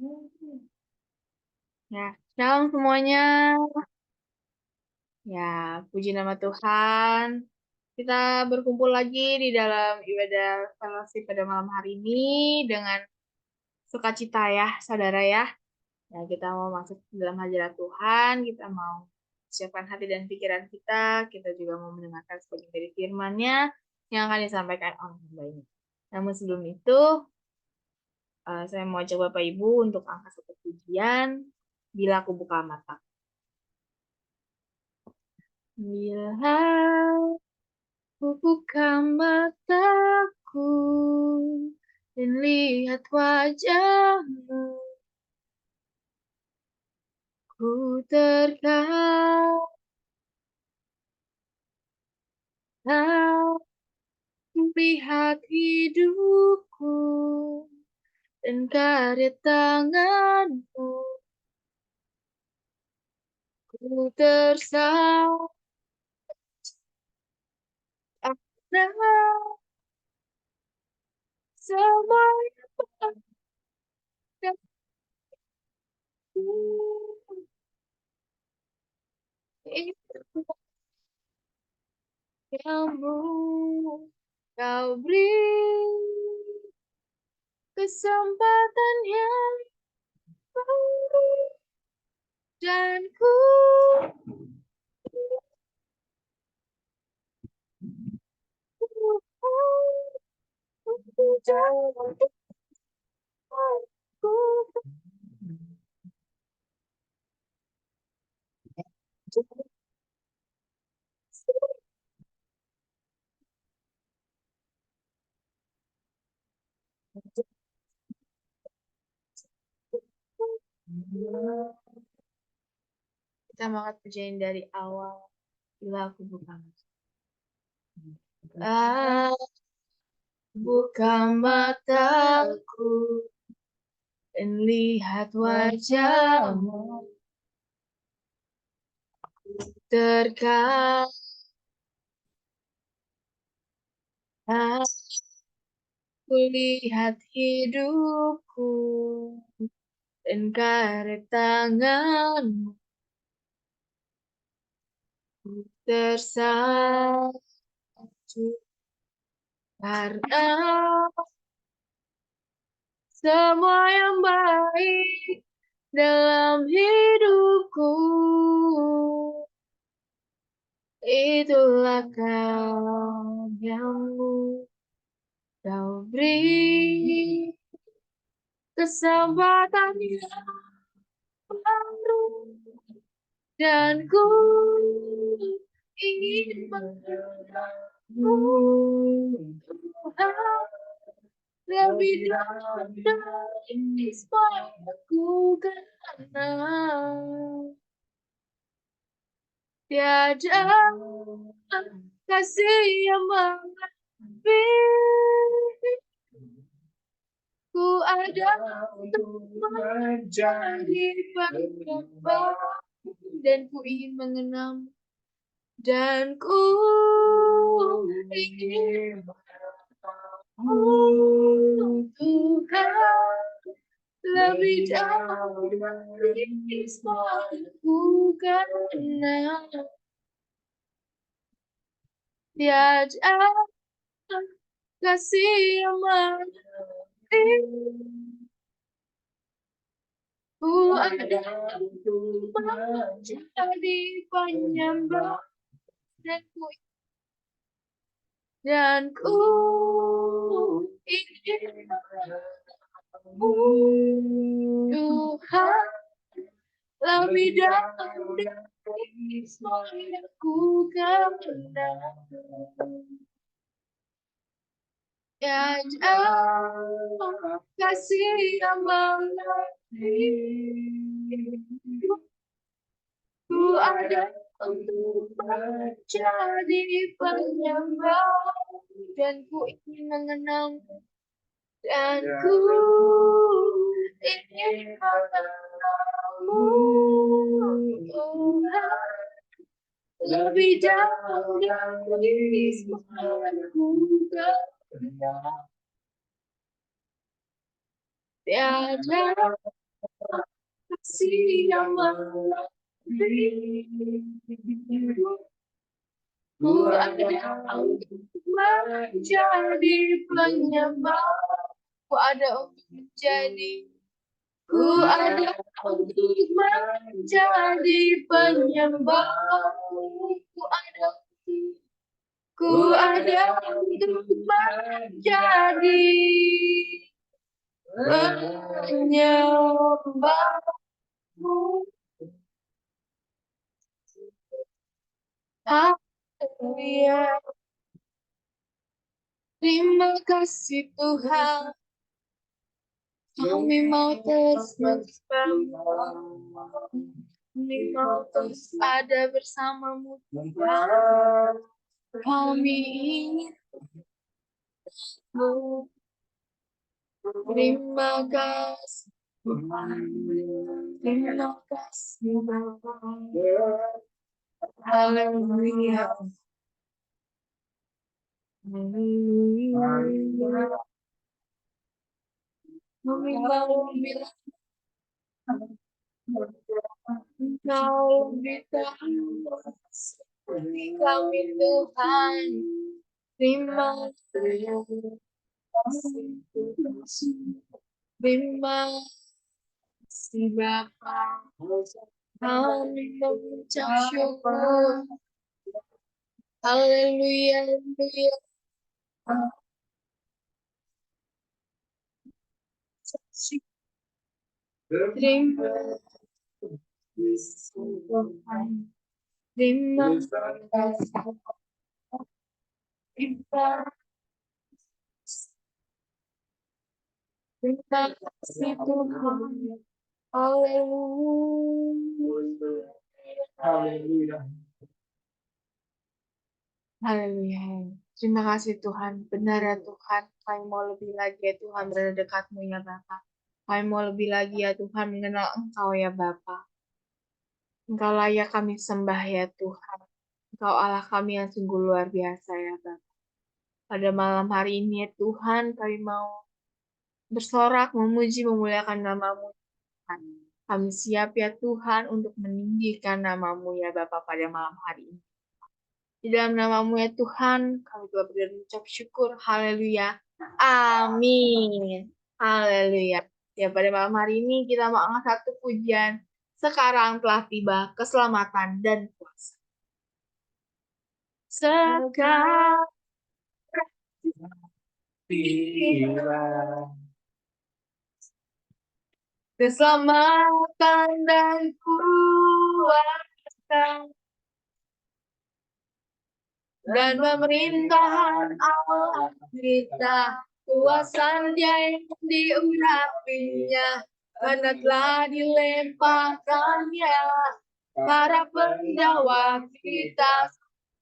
Ya, shalom semuanya. Ya, puji nama Tuhan. Kita berkumpul lagi di dalam ibadah fellowship pada malam hari ini dengan sukacita ya, saudara ya. Ya, kita mau masuk ke dalam hadirat Tuhan, kita mau siapkan hati dan pikiran kita juga mau mendengarkan sebagian dari firman-Nya yang akan disampaikan oleh hamba-Nya. Namun sebelum itu, saya mau coba Bapak Ibu untuk angkat satu pujian, Bila Aku Buka Mata. Bila ku buka mataku dan lihat wajahmu, ku terkagum melihat hidupku dan karya tanganmu, ku tersadarkan semua yang padaku. Itu kamu, kau beri kesempatan yang baru dan ku kita mengangkat pujian dari awal. Bila aku buka buka mataku dan lihat wajahmu, terkadang ku lihat hidupku dan karya tanganmu, tersaji karena semua yang baik dalam hidupku, itulah karyamu. Kau beri kesempatan yang baru dan ku ingin mengenalmu, Tuhan, lebih dari semua yang aku kenal. Tiada kasih yang menghabis. Ku ada untuk menjadi penyembah dan ku ingin mengenal dan ku ingin Tuhan, lebih jauh dari semua yang ku kenal. Tiada kasih yang menghabis. Ku ada untuk menjadi penyembah dan ku ingin Tuhan, lebih dalam dari semua yang ku kenal. Tiada kasih yang menghabis. Ku ada untuk menjadi penyembah dan ku ingin mengenalmu dan ku ingin mengenalmu, Tuhan, lebih jauh dari semua yang ku kenal. Tiada kasih yang melebihi. Ku ada untuk menjadi penyembah. Ku ada untuk menjadi. Ku ada untuk menjadi penyembah. Ku ada untuk menjadi penyembahmu. Haleluya. Terima kasih Tuhan. Kami mau terus bersama. Kami mau terus ada bersamamu Tuhan. Kami ingin terima kasih. Terima kasih Bapa. Haleluya. Haleluya. Kami mau bilang Engkau lebih tahu seperti kami Tuhan. Terima kasih. Terima kasih Bapa. Kami mengucap syukur. Haleluya. Haleluya. Terima kasih Tuhan. Terima kasih. Terima kasih Tuhan. Haleluya. Haleluya. Haleluya. Terima kasih Tuhan. Benar ya Tuhan. Kami mau lebih lagi ya Tuhan berada dekatmu ya Bapa. Kami mau lebih lagi ya Tuhan mengenal Engkau ya Bapa. Engkau layak kami sembah ya Tuhan. Engkau Allah kami yang sungguh luar biasa ya Bapa. Pada malam hari ini ya Tuhan kami mau bersorak, memuji, memuliakan nama-Mu Tuhan. Kami siap ya Tuhan untuk meninggikan nama-Mu ya Bapa pada malam hari ini. Di dalam nama-Mu ya Tuhan, kami telah berucap syukur. Haleluya. Amin. Haleluya. Ya pada malam hari ini kita mau angkat satu pujian. Sekarang telah tiba keselamatan dan kuasa. Sekarang Tiba. keselamatan dan kuasa dan pemerintahan Allah kita, kuasa Dia yang diurapinya, karena telah dilemparkannya para pendakwa kita.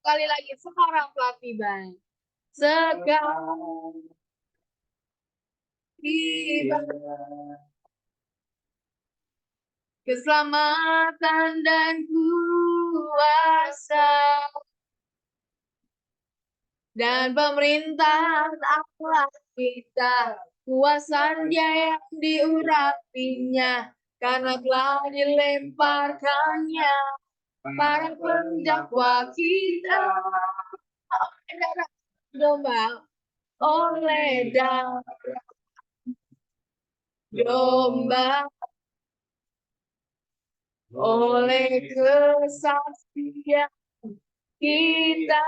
Sekali lagi, sekarang telah tiba. Sekarang tiba keselamatan dan kuasa dan pemerintahan Allah kita, kuasa Dia yang diurapinya, karena telah dilemparkannya para pendakwa kita. Domba oleh darah domba, oleh kesaksian kita,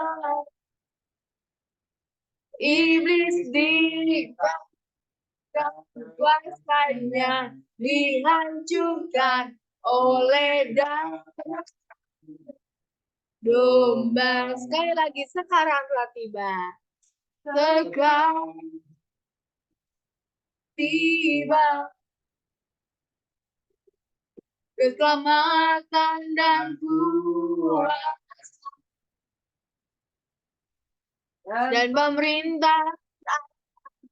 iblis dibakar, kuasanya dihancurkan oleh darah domba. Sekali lagi, sekarang telah tiba. Sekarang tiba keselamatan dan kuasa dan pemerintah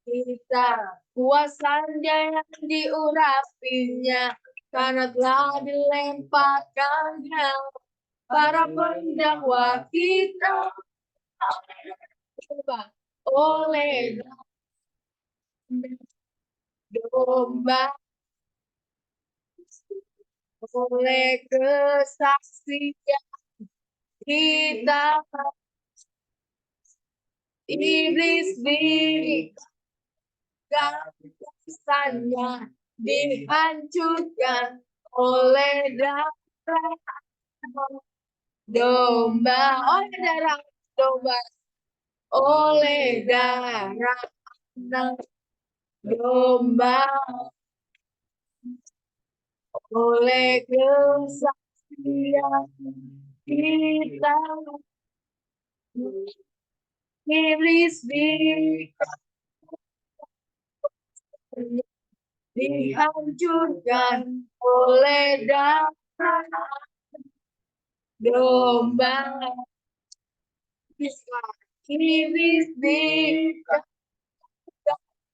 kita, kuasa Dia yang diurapinya, karena telah dilemparkannya para pendakwa kita oleh domba, oleh kesaksian kita, iblis dikatakannya dihancurkan oleh darah domba, oleh darah domba, oleh darah anak domba, oleh kesaksian kita, iblis dihancurkan oleh darah domba, iblis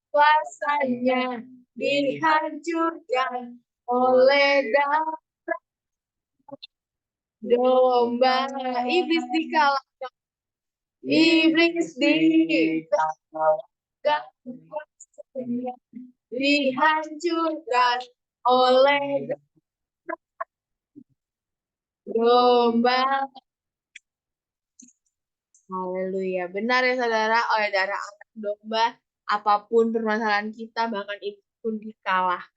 kuasanya dihancurkan oleh darah domba, iblis dikalahkan, iblis dikalahkan, dihancurkan oleh domba. Haleluya. Benar ya saudara, oleh darah anak domba, apapun permasalahan kita, bahkan itu pun dikalahkan.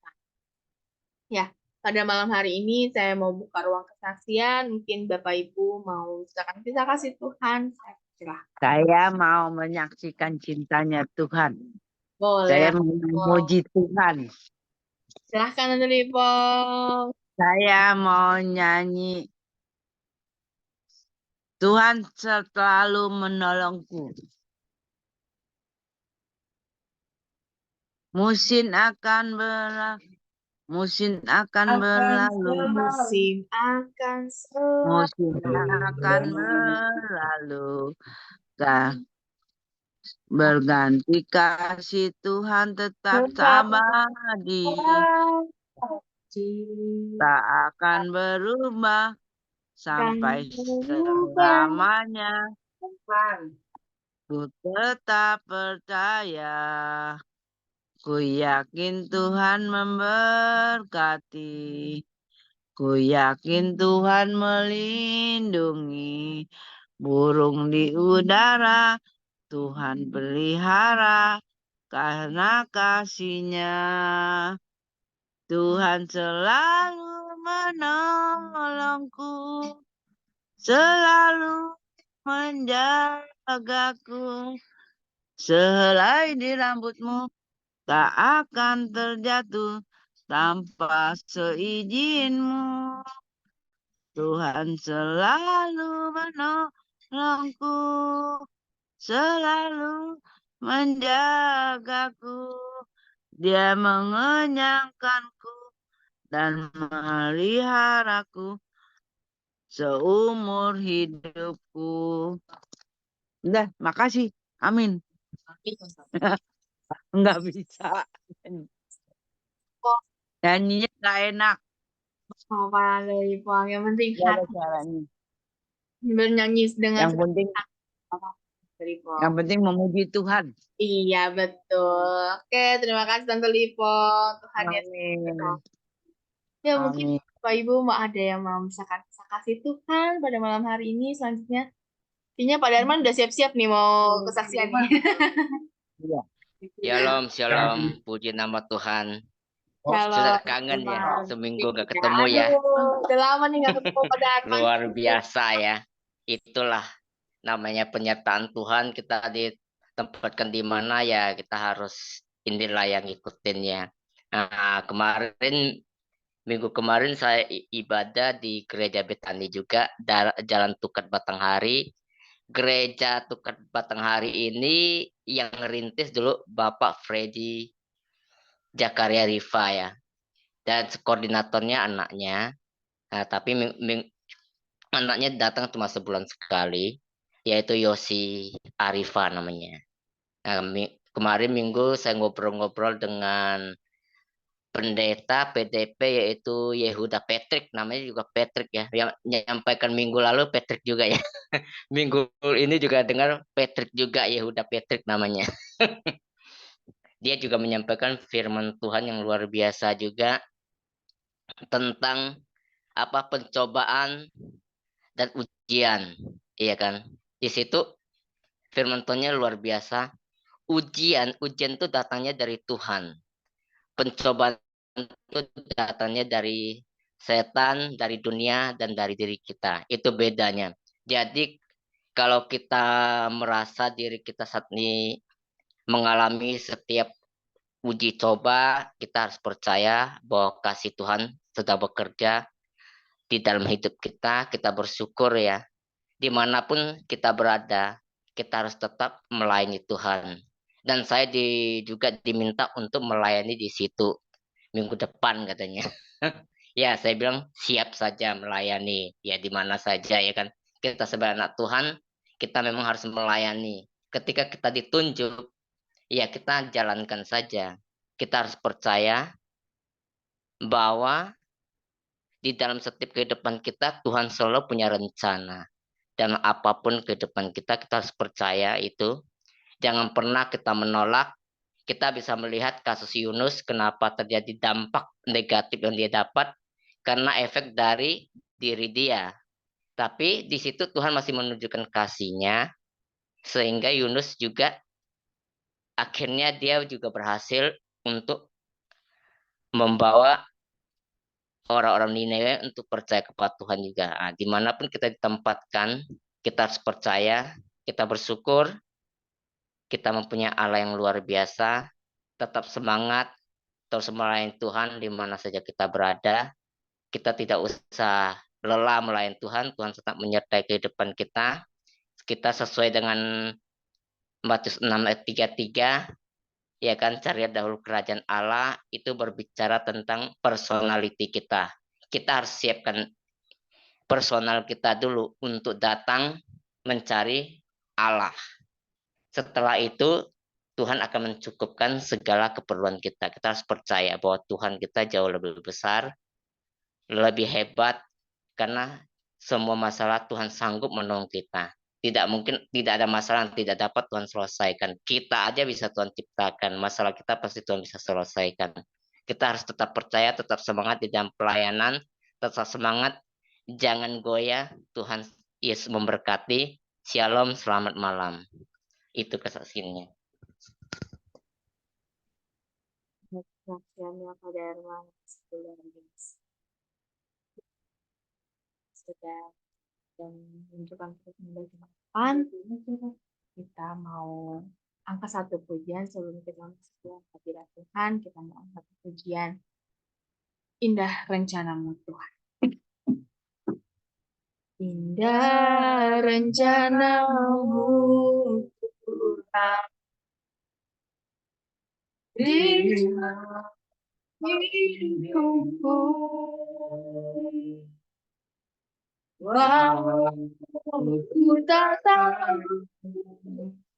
Ya, pada malam hari ini saya mau buka ruang kesaksian. Mungkin Bapak Ibu mau silakan kita kasih Tuhan. Silahkan. Saya mau menyaksikan cintanya Tuhan. Boleh. Saya memuji Tuhan. Silahkan Tante Lipo. Saya mau nyanyi. Tuhan selalu menolongku. Musim akan berlalu. Musim akan berlalu. Musim akan Musim akan berlalu. Berganti kasih Tuhan tetap abadi. Tak akan berubah sampai selamanya. Ku tetap percaya. Ku yakin Tuhan memberkati. Ku yakin Tuhan melindungi. Burung di udara Tuhan pelihara karena kasih-Nya. Tuhan selalu menolongku, selalu menjagaku. Sehelai di rambutmu tak akan terjatuh tanpa seizin-Mu. Tuhan selalu menolongku, selalu menjagaku. Dia mengenyangkanku dan memeliharaku seumur hidupku. Udah, makasih. Amin. Enggak bisa. Nyanyinya enggak enak. Apa Lipo? Yang penting Gak ada hati caranya. bernyanyi dengan Yang penting, Lipo. yang penting memuji Tuhan. Iya, betul. Oke, terima kasih Tante Lipo. Tuhan Yesus Amin. memberkati. Ya, mungkin Amin. Bapak Ibu mau ada yang mau misalkan bisa kasih Tuhan pada malam hari ini. Selanjutnya, kayaknya Pak Darman udah siap-siap nih mau kesaksian nih. Iya. Shalom, shalom. Puji nama Tuhan. Kalau Sudah kangen ya, seminggu gak ketemu ya. Aduh, udah lama nih nggak ketemu Pak Darman. Luar biasa ya. Itulah namanya penyertaan Tuhan. Kita ditempatkan di mana ya, kita harus inilah yang ngikutinnya. Nah, minggu kemarin saya ibadah di gereja Betani juga, Jalan Tukat Batanghari. Gereja Tukat Batanghari ini yang ngerintis dulu Bapak Freddy Jakaria Riva ya, dan koordinatornya anaknya. Nah, tapi anaknya datang cuma sebulan sekali, yaitu Yosi Arifa namanya. Nah, kemarin minggu saya ngobrol-ngobrol dengan pendeta PDP yaitu Yehuda Patrick, namanya juga Patrick ya, yang menyampaikan minggu lalu Patrick juga ya. Minggu ini juga dengar Patrick juga, Yehuda Patrick namanya. Dia juga menyampaikan firman Tuhan yang luar biasa juga tentang pencobaan dan ujian, iya kan? Di situ firman Tuhannya luar biasa. Ujian itu datangnya dari Tuhan. Pencobaan itu datangnya dari setan, dari dunia, dan dari diri kita. Itu bedanya. Jadi kalau kita merasa diri kita saat ini mengalami setiap uji coba, kita harus percaya bahwa kasih Tuhan sedang bekerja di dalam hidup kita. Kita bersyukur ya. Dimanapun kita berada, kita harus tetap melayani Tuhan. Dan saya juga diminta untuk melayani di situ minggu depan katanya. Ya, saya bilang siap saja melayani. Ya, di mana saja ya kan. Kita sebagai anak Tuhan, kita memang harus melayani. Ketika kita ditunjuk, ya kita jalankan saja. Kita harus percaya bahwa di dalam setiap kehidupan kita, Tuhan selalu punya rencana. Dan apapun kehidupan kita, kita harus percaya itu. Jangan pernah kita menolak. Kita bisa melihat kasus Yunus, kenapa terjadi dampak negatif yang dia dapat, karena efek dari diri dia. Tapi di situ Tuhan masih menunjukkan kasih-Nya, sehingga Yunus juga akhirnya dia juga berhasil untuk membawa orang-orang Niniwe untuk percaya kepada Tuhan juga. Nah, dimanapun kita ditempatkan, kita harus percaya, kita bersyukur, kita mempunyai Allah yang luar biasa, tetap semangat, terus melayani Tuhan di mana saja kita berada. Kita tidak usah lelah melayani Tuhan, Tuhan tetap menyertai kehidupan kita. Kita sesuai dengan Matius 6 ayat 33, ya kan, cari dahulu kerajaan Allah, itu berbicara tentang personality kita. Kita harus siapkan personal kita dulu untuk datang mencari Allah. Setelah itu Tuhan akan mencukupkan segala keperluan kita. Kita harus percaya bahwa Tuhan kita jauh lebih besar, lebih hebat, karena semua masalah Tuhan sanggup menolong kita. Tidak mungkin, tidak ada masalah yang tidak dapat Tuhan selesaikan. Kita aja bisa Tuhan ciptakan. Masalah kita pasti Tuhan bisa selesaikan. Kita harus tetap percaya, tetap semangat di dalam pelayanan, tetap semangat, jangan goyah. Tuhan Yesus memberkati. Shalom, selamat malam. Itu kesaksiannya. Kesaksiannya Pak Darman sudah dan menunjukkan perkembangan. Kita mau angkat satu pujian sebelum kita masuk ke hadirat Tuhan. Kita mau angkat pujian Indah Rencanamu Tuhan. Indah rencanamu Tuhan di hidupku. Wow, ku tak tahu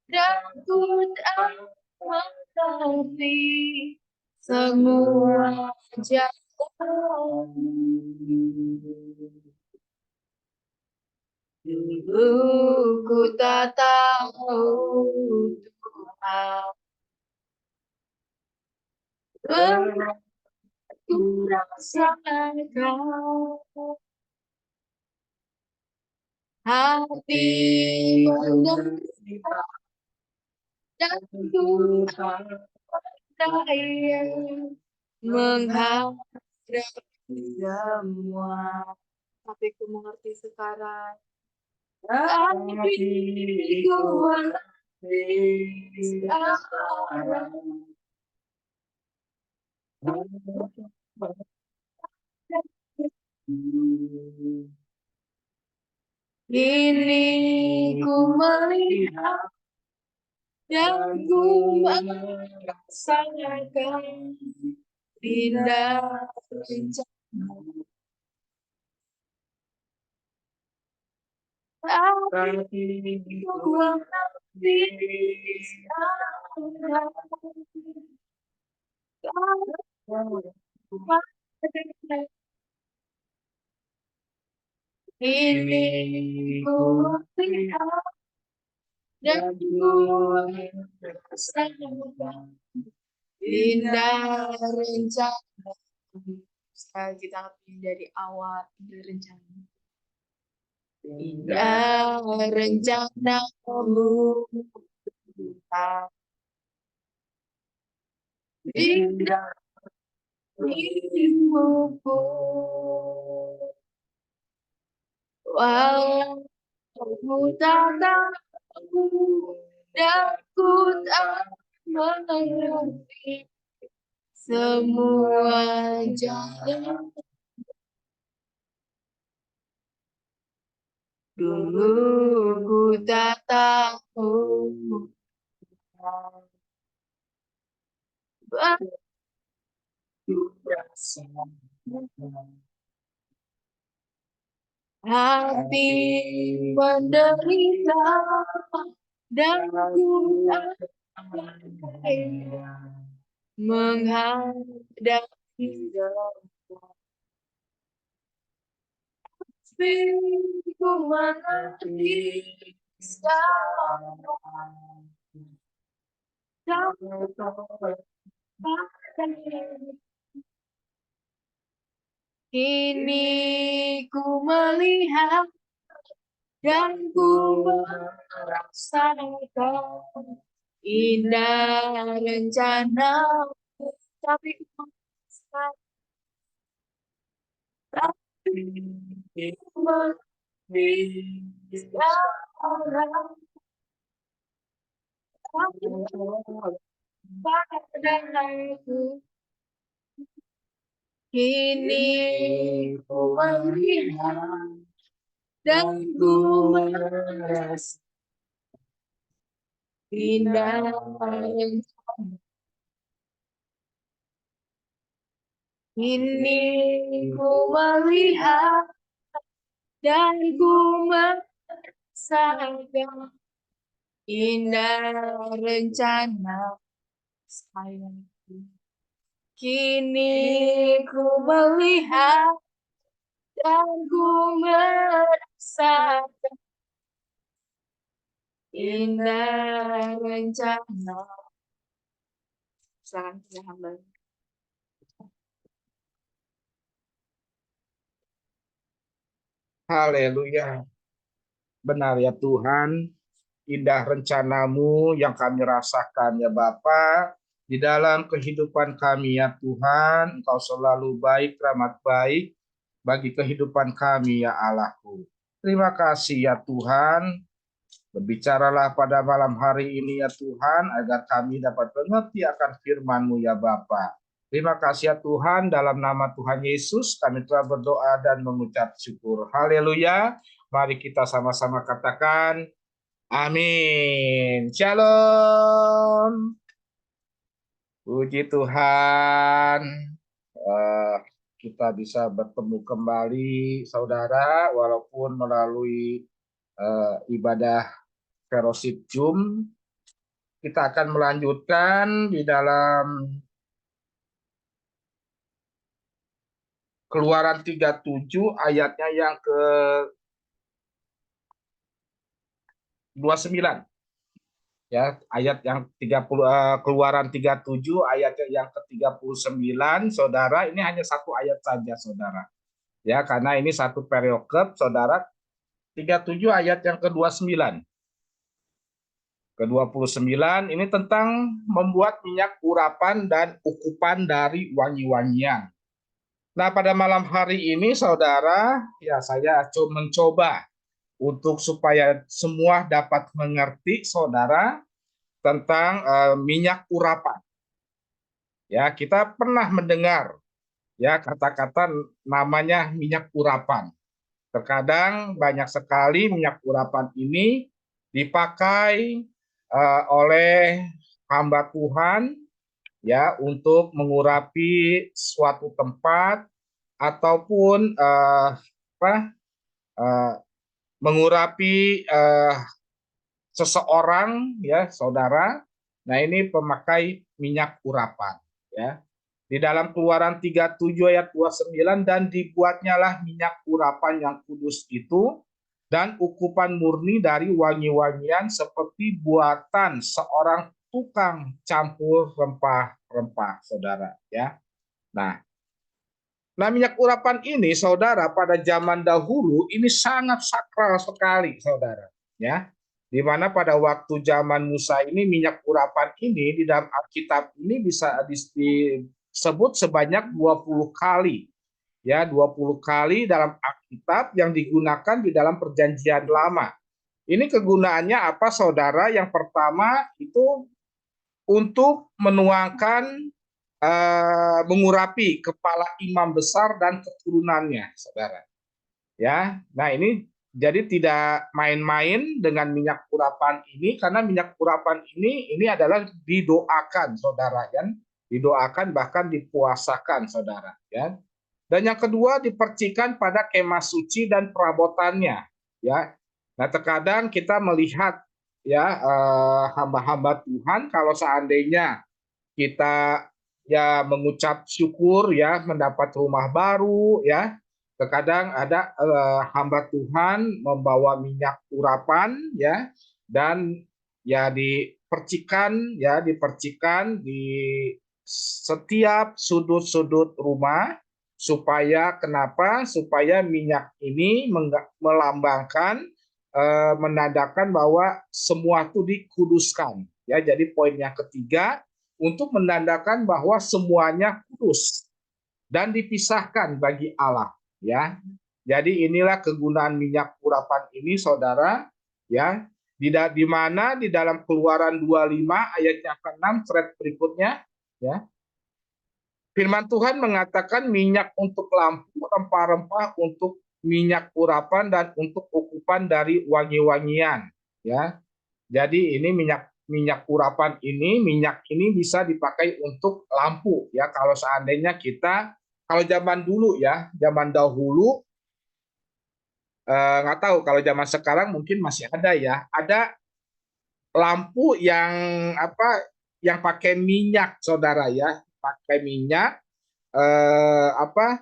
dan ku tak mengerti semua jalan. Dulu ku tak tahu Tuhan, pernah ku rasakan hati menderita dan ku percaya menghadapi semua. Tapi ku mengerti sekarang. Tapi ku mengerti sekarang. Kini ku melihat dan ku merasakan indah rencana. Tapi ku mengerti sekarang. Ini ku lihat dan ku rasakan indah rencana kita ngerti dari awal dari rencana. Indah Rencanamu Tuhan. indah Hidupku walau ku tak tahu dan ku tak mengerti semua jalan. Dulu ku tak tahu hati menderita dan ku menghadapi ku mengerti kini ku melihat dan ku merasakan indah rencana, tapi sekarang padaku kini ku melihat dan ku merasa indah rencana. Kini ku melihat dan ku merasakan indah rencana sayangku. Kini ku melihat dan ku merasakan indah rencana. Silakan ya hamba. Haleluya. Benar ya Tuhan, indah rencanamu yang kami rasakan ya Bapa. Di dalam kehidupan kami ya Tuhan, Engkau selalu baik, rahmat baik bagi kehidupan kami ya Allahku. Terima kasih ya Tuhan. Berbicaralah pada malam hari ini ya Tuhan, agar kami dapat mengerti akan firman-Mu ya Bapa. Terima kasih ya Tuhan, dalam nama Tuhan Yesus kami telah berdoa dan mengucap syukur. Haleluya. Mari kita sama-sama katakan amin. Shalom. Puji Tuhan. Kita bisa bertemu kembali saudara, walaupun melalui ibadah fellowship Zoom. Kita akan melanjutkan di dalam Keluaran 37 ayatnya yang ke-29. Ya, ayat yang 30 Keluaran 37 ayatnya yang ke-39, Saudara, ini hanya satu ayat saja, Saudara. Ya, karena ini satu perikop, Saudara. 37 ayat yang ke-29. Ke-29 ini tentang membuat minyak urapan dan ukupan dari wangi-wangian. Nah, pada malam hari ini, Saudara, ya saya mencoba untuk supaya semua dapat mengerti, Saudara, tentang minyak urapan. Ya, kita pernah mendengar ya kata-kata namanya minyak urapan. Terkadang banyak sekali minyak urapan ini dipakai oleh hamba Tuhan ya untuk mengurapi suatu tempat ataupun mengurapi seseorang ya saudara. Nah, ini pemakai minyak urapan ya. Di dalam Keluaran 37 ayat 29, dan dibuatnyalah minyak urapan yang kudus itu dan ukupan murni dari wangi-wangian seperti buatan seorang tukang campur rempah-rempah, saudara ya. Nah, Nah, minyak urapan ini, saudara, pada zaman dahulu ini sangat sakral sekali, saudara. Ya, di mana pada waktu zaman Musa ini minyak urapan ini di dalam Alkitab ini bisa disebut sebanyak 20 kali. Ya, 20 kali dalam Alkitab yang digunakan di dalam Perjanjian Lama. Ini kegunaannya apa, saudara? Yang pertama itu untuk menuangkan mengurapi kepala imam besar dan keturunannya, saudara. Ya, nah ini jadi tidak main-main dengan minyak urapan ini, karena minyak urapan ini adalah didoakan, saudara, kan? Didoakan bahkan dipuasakan, saudara, ya. Dan yang kedua dipercikan pada kemah suci dan perabotannya, ya. Nah, terkadang kita melihat ya hamba-hamba Tuhan kalau seandainya kita ya mengucap syukur ya mendapat rumah baru ya. Terkadang ada hamba Tuhan membawa minyak urapan ya dan ya dipercikan di setiap sudut-sudut rumah supaya kenapa? Supaya minyak ini melambangkan menandakan bahwa semua itu dikuduskan ya. Jadi poin yang ketiga untuk menandakan bahwa semuanya kudus dan dipisahkan bagi Allah ya. Jadi inilah kegunaan minyak urapan ini, saudara, ya. Di mana di dalam Keluaran 25 ayat yang ke-6 thread berikutnya ya. Firman Tuhan mengatakan minyak untuk lampu, rempah-rempah untuk minyak urapan dan untuk ukupan dari wangi-wangian ya. Jadi ini minyak urapan ini, minyak ini bisa dipakai untuk lampu ya. Kalau seandainya kita, kalau zaman dulu ya, zaman dahulu nggak tahu kalau zaman sekarang mungkin masih ada ya. Ada lampu yang apa? Yang pakai minyak, saudara ya, pakai minyak apa?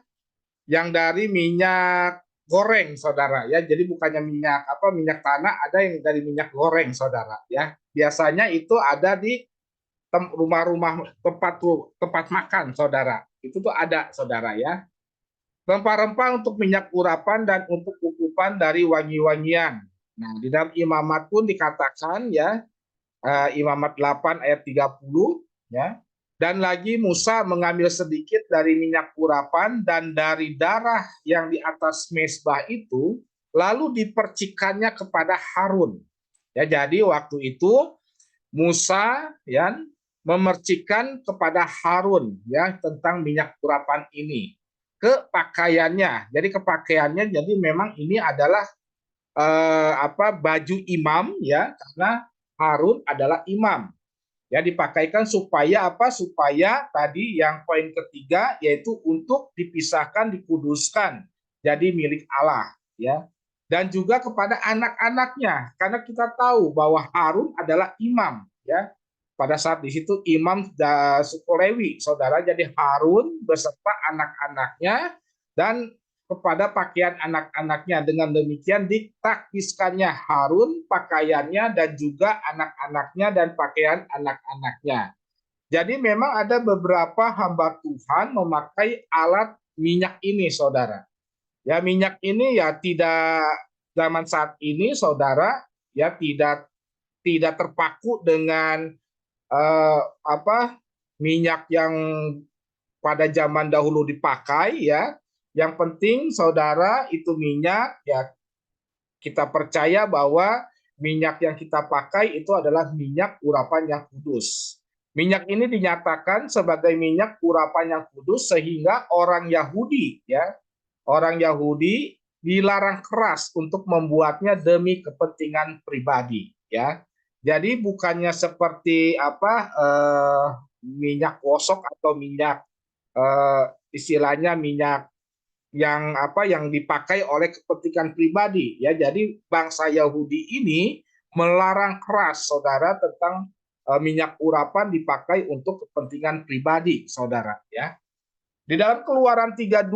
Yang dari minyak goreng, saudara ya. Jadi bukannya minyak apa minyak tanah, ada yang dari minyak goreng, saudara ya. Biasanya itu ada di rumah-rumah tempat makan, saudara. Itu tuh ada, saudara ya. Rempah-rempah untuk minyak urapan dan untuk ukupan dari wangi-wangian. Nah, di dalam imamat pun dikatakan ya, imamat 8 ayat 30 ya. Dan lagi Musa mengambil sedikit dari minyak urapan dan dari darah yang di atas mezbah itu, lalu dipercikannya kepada Harun. Ya, jadi waktu itu Musa ya memercikan kepada Harun ya tentang minyak urapan ini ke pakaiannya. Jadi kepakaiannya jadi memang ini adalah baju imam ya, karena Harun adalah imam. Ya, dipakaikan supaya apa? Supaya tadi yang poin ketiga yaitu untuk dipisahkan, dikuduskan jadi milik Allah ya. Dan juga kepada anak-anaknya, karena kita tahu bahwa Harun adalah imam ya. Pada saat di situ imam suku Lewi, saudara. Jadi Harun beserta anak-anaknya dan kepada pakaian anak-anaknya. Dengan demikian ditakiskannya Harun pakaiannya dan juga anak-anaknya dan pakaian anak-anaknya. Jadi memang ada beberapa hamba Tuhan memakai alat minyak ini, saudara. Ya, minyak ini ya tidak zaman saat ini, saudara, ya tidak terpaku dengan minyak yang pada zaman dahulu dipakai ya. Yang penting, saudara, itu minyak ya kita percaya bahwa minyak yang kita pakai itu adalah minyak urapan yang kudus. Minyak ini dinyatakan sebagai minyak urapan yang kudus sehingga orang Yahudi ya, orang Yahudi dilarang keras untuk membuatnya demi kepentingan pribadi ya. Jadi bukannya seperti minyak gosok atau minyak istilahnya minyak yang dipakai oleh kepentingan pribadi ya. Jadi bangsa Yahudi ini melarang keras, saudara, tentang minyak urapan dipakai untuk kepentingan pribadi, saudara ya. Di dalam Keluaran 32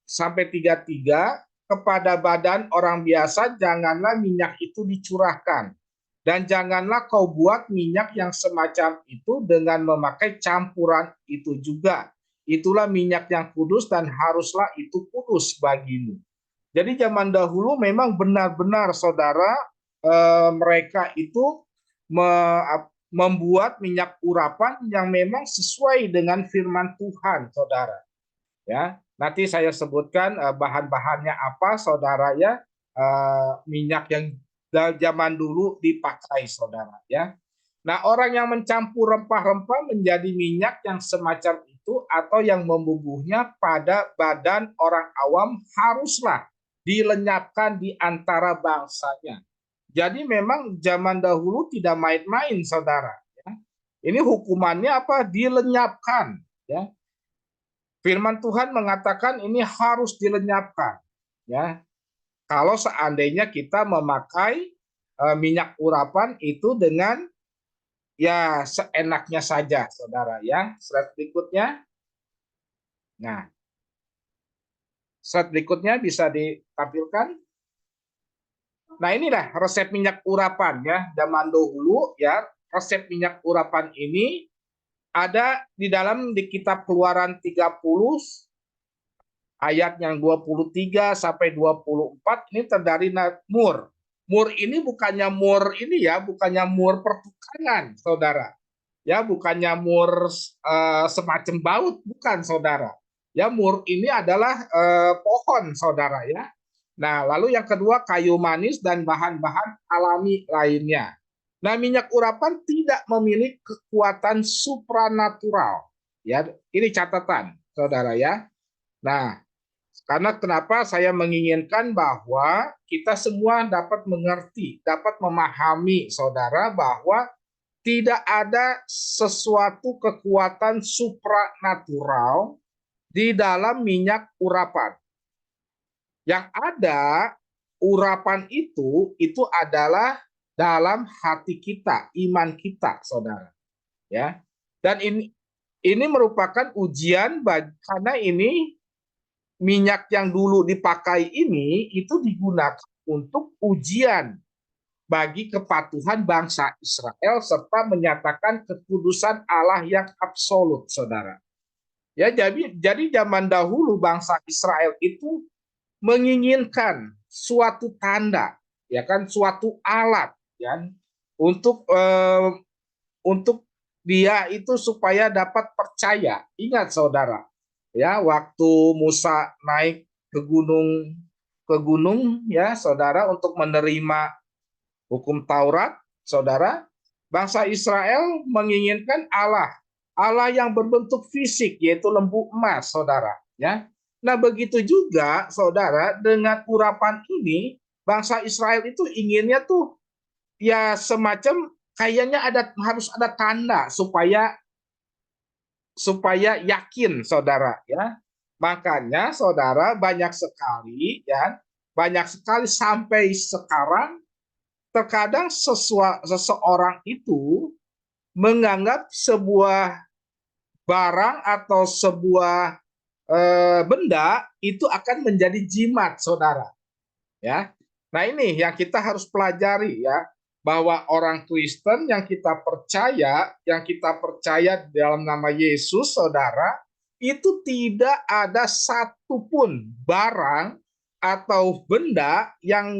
sampai 33, kepada badan orang biasa janganlah minyak itu dicurahkan, dan janganlah kau buat minyak yang semacam itu dengan memakai campuran itu juga. itulah minyak yang kudus dan haruslah itu kudus bagimu. Jadi zaman dahulu memang benar-benar saudara mereka itu membuat minyak urapan yang memang sesuai dengan firman Tuhan, saudara. Ya, nanti saya sebutkan bahan-bahannya apa, saudara ya. Minyak yang zaman dulu dipakai, saudara ya. Nah, orang yang mencampur rempah-rempah menjadi minyak yang semacam itu atau yang membubuhnya pada badan orang awam haruslah dilenyapkan di antara bangsanya. Jadi memang zaman dahulu tidak main-main, saudara. Ya. Ini hukumannya apa? Dilenyapkan. Ya. Firman Tuhan mengatakan ini harus dilenyapkan. Ya. Kalau seandainya kita memakai minyak urapan itu dengan ya seenaknya saja, saudara ya. Slide berikutnya. Nah, slide berikutnya bisa ditampilkan. Nah, inilah resep minyak urapan ya zaman dahulu ya. Resep minyak urapan ini ada di dalam di kitab Keluaran 30 ayat yang 23 sampai 24 ini terdiri mur. Mur ini bukannya mur ini ya, bukannya mur pertukangan, saudara. Ya, bukannya mur semacam baut, bukan, saudara. Ya, mur ini adalah pohon, saudara ya. Nah, lalu yang kedua kayu manis dan bahan-bahan alami lainnya. Nah, minyak urapan tidak memiliki kekuatan supranatural. Ya, ini catatan, saudara ya. Nah, karena kenapa saya menginginkan bahwa kita semua dapat mengerti, dapat memahami, saudara, bahwa tidak ada sesuatu kekuatan supranatural di dalam minyak urapan. Yang ada, urapan itu adalah dalam hati kita, iman kita, saudara. Ya, dan ini merupakan ujian karena ini minyak yang dulu dipakai ini itu digunakan untuk ujian bagi kepatuhan bangsa Israel serta menyatakan kekudusan Allah yang absolut, saudara. Ya, jadi zaman dahulu bangsa Israel itu menginginkan suatu tanda, ya kan, suatu alat, ya, untuk dia itu supaya dapat percaya. Ingat, saudara, ya, waktu Musa naik ke gunung ya, saudara, untuk menerima hukum Taurat, saudara, bangsa Israel menginginkan Allah yang berbentuk fisik, yaitu lembu emas, saudara, ya. Nah, begitu juga, saudara, dengan urapan ini, bangsa Israel itu inginnya tuh ya semacam kayaknya harus ada tanda supaya yakin, saudara ya. Makanya, saudara, banyak sekali sampai sekarang terkadang seseorang itu menganggap sebuah barang atau sebuah benda itu akan menjadi jimat, saudara. Ya. Nah, ini yang kita harus pelajari ya, bahwa orang Kristen yang kita percaya dalam nama Yesus, saudara, itu tidak ada satupun barang atau benda yang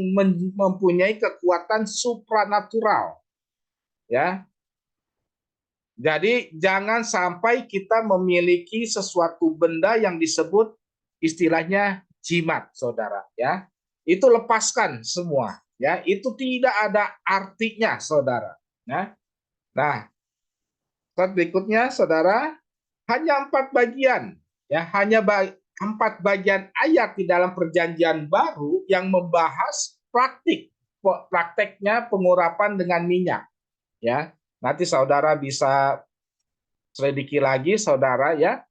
mempunyai kekuatan supranatural. Ya. Jadi jangan sampai kita memiliki sesuatu benda yang disebut istilahnya jimat, saudara. Ya, itu lepaskan semua. Ya, itu tidak ada artinya, saudara. Ya. Nah, berikutnya, saudara, hanya 4 bagian. Ya, hanya 4 bagian ayat di dalam Perjanjian Baru yang membahas prakteknya pengurapan dengan minyak. Ya. Nanti saudara bisa selidiki lagi, saudara ya.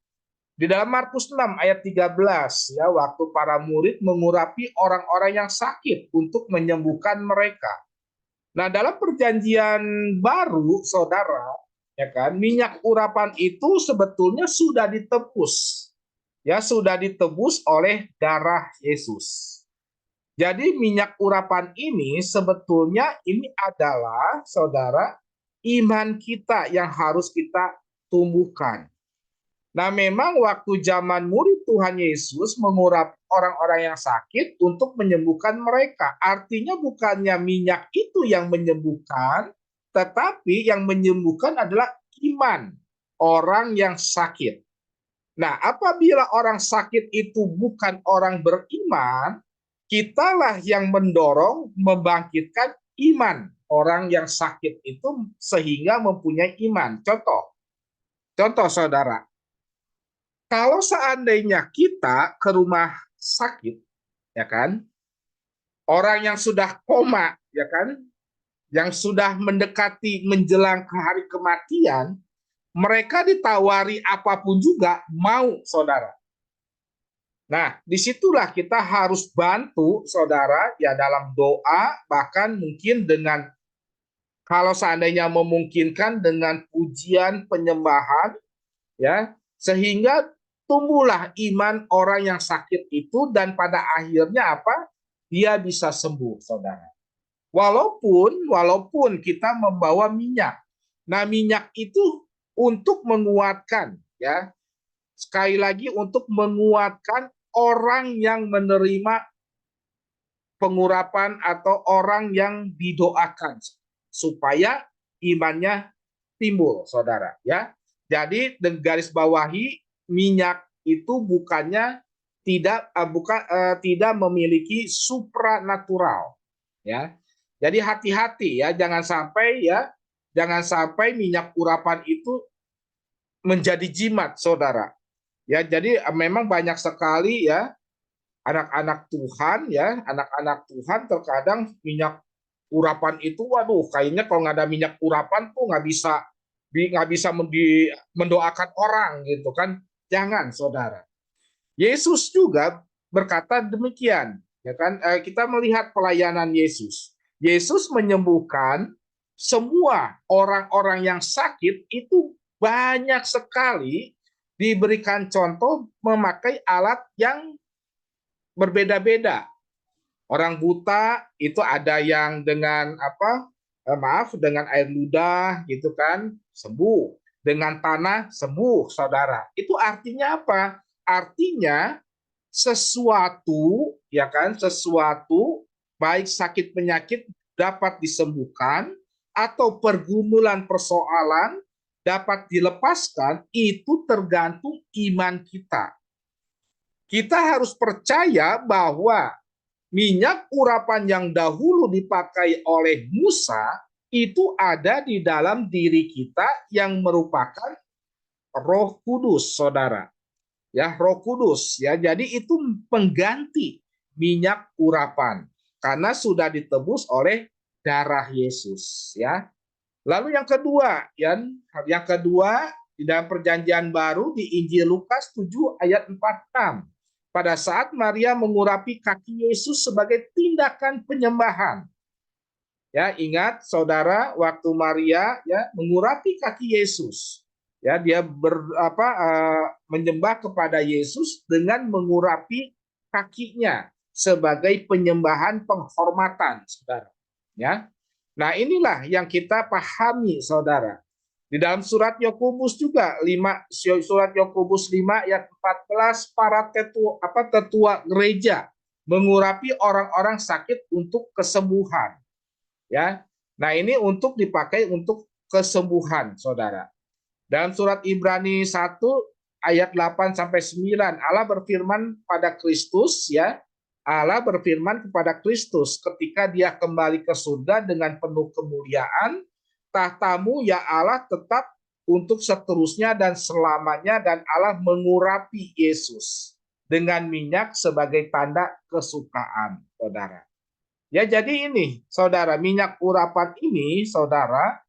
Di dalam Markus 6 ayat 13 ya, waktu para murid mengurapi orang-orang yang sakit untuk menyembuhkan mereka. Nah, dalam Perjanjian Baru, saudara, ya kan, minyak urapan itu sebetulnya sudah ditebus. Ya, sudah ditebus oleh darah Yesus. Jadi minyak urapan ini sebetulnya ini adalah, saudara, iman kita yang harus kita tumbuhkan. Nah, memang waktu zaman murid Tuhan Yesus mengurapi orang-orang yang sakit untuk menyembuhkan mereka. Artinya bukannya minyak itu yang menyembuhkan, tetapi yang menyembuhkan adalah iman orang yang sakit. Nah, apabila orang sakit itu bukan orang beriman, kitalah yang mendorong membangkitkan iman orang yang sakit itu sehingga mempunyai iman. Contoh saudara, kalau seandainya kita ke rumah sakit, ya kan, orang yang sudah koma, ya kan, yang sudah mendekati menjelang ke hari kematian, mereka ditawari apapun juga mau, saudara. Nah, disitulah kita harus bantu, saudara, ya dalam doa, bahkan mungkin dengan, kalau seandainya memungkinkan, dengan pujian penyembahan, ya, sehingga tumbuhlah iman orang yang sakit itu dan pada akhirnya apa? Dia bisa sembuh, saudara. Walaupun kita membawa minyak. Nah, minyak itu untuk menguatkan, ya. Sekali lagi untuk menguatkan orang yang menerima pengurapan atau orang yang didoakan supaya imannya timbul, saudara, ya. Jadi garis bawahi, minyak itu bukannya tidak memiliki supranatural, ya. Jadi hati-hati ya, jangan sampai minyak urapan itu menjadi jimat, saudara. Ya, jadi memang banyak sekali ya anak-anak Tuhan terkadang minyak urapan itu, waduh, kayaknya kalau nggak ada minyak urapan tuh nggak bisa mendoakan orang gitu kan. Jangan, saudara. Yesus juga berkata demikian, ya kan? Kita melihat pelayanan Yesus. Yesus menyembuhkan semua orang-orang yang sakit itu banyak sekali diberikan contoh memakai alat yang berbeda-beda. Orang buta itu ada yang dengan dengan air ludah gitu kan, sembuh. Dengan tanah sembuh, saudara. Itu artinya apa? Artinya sesuatu, ya kan, sesuatu baik sakit penyakit dapat disembuhkan atau pergumulan persoalan dapat dilepaskan, itu tergantung iman kita. Kita harus percaya bahwa minyak urapan yang dahulu dipakai oleh Musa itu ada di dalam diri kita yang merupakan Roh Kudus, saudara. Ya, Roh Kudus ya. Jadi itu pengganti minyak urapan karena sudah ditebus oleh darah Yesus, ya. Lalu yang kedua, di dalam Perjanjian Baru di Injil Lukas 7 ayat 46. Pada saat Maria mengurapi kaki Yesus sebagai tindakan penyembahan. Ya, ingat saudara, waktu Maria ya mengurapi kaki Yesus. Ya, dia menyembah kepada Yesus dengan mengurapi kakinya sebagai penyembahan penghormatan, saudara. Ya. Nah, inilah yang kita pahami, saudara. Di dalam surat Yakobus juga, surat Yakobus 5 ayat 14, para tetua gereja mengurapi orang-orang sakit untuk kesembuhan. Ya. Nah, ini untuk dipakai untuk kesembuhan, saudara. Dalam surat Ibrani 1 ayat 8 sampai 9, Allah berfirman pada Kristus, ya. Allah berfirman kepada Kristus ketika dia kembali ke surga dengan penuh kemuliaan, tahtamu ya Allah tetap untuk seterusnya dan selamanya, dan Allah mengurapi Yesus dengan minyak sebagai tanda kesukaan, saudara. Ya, jadi ini, saudara, minyak urapan ini, saudara,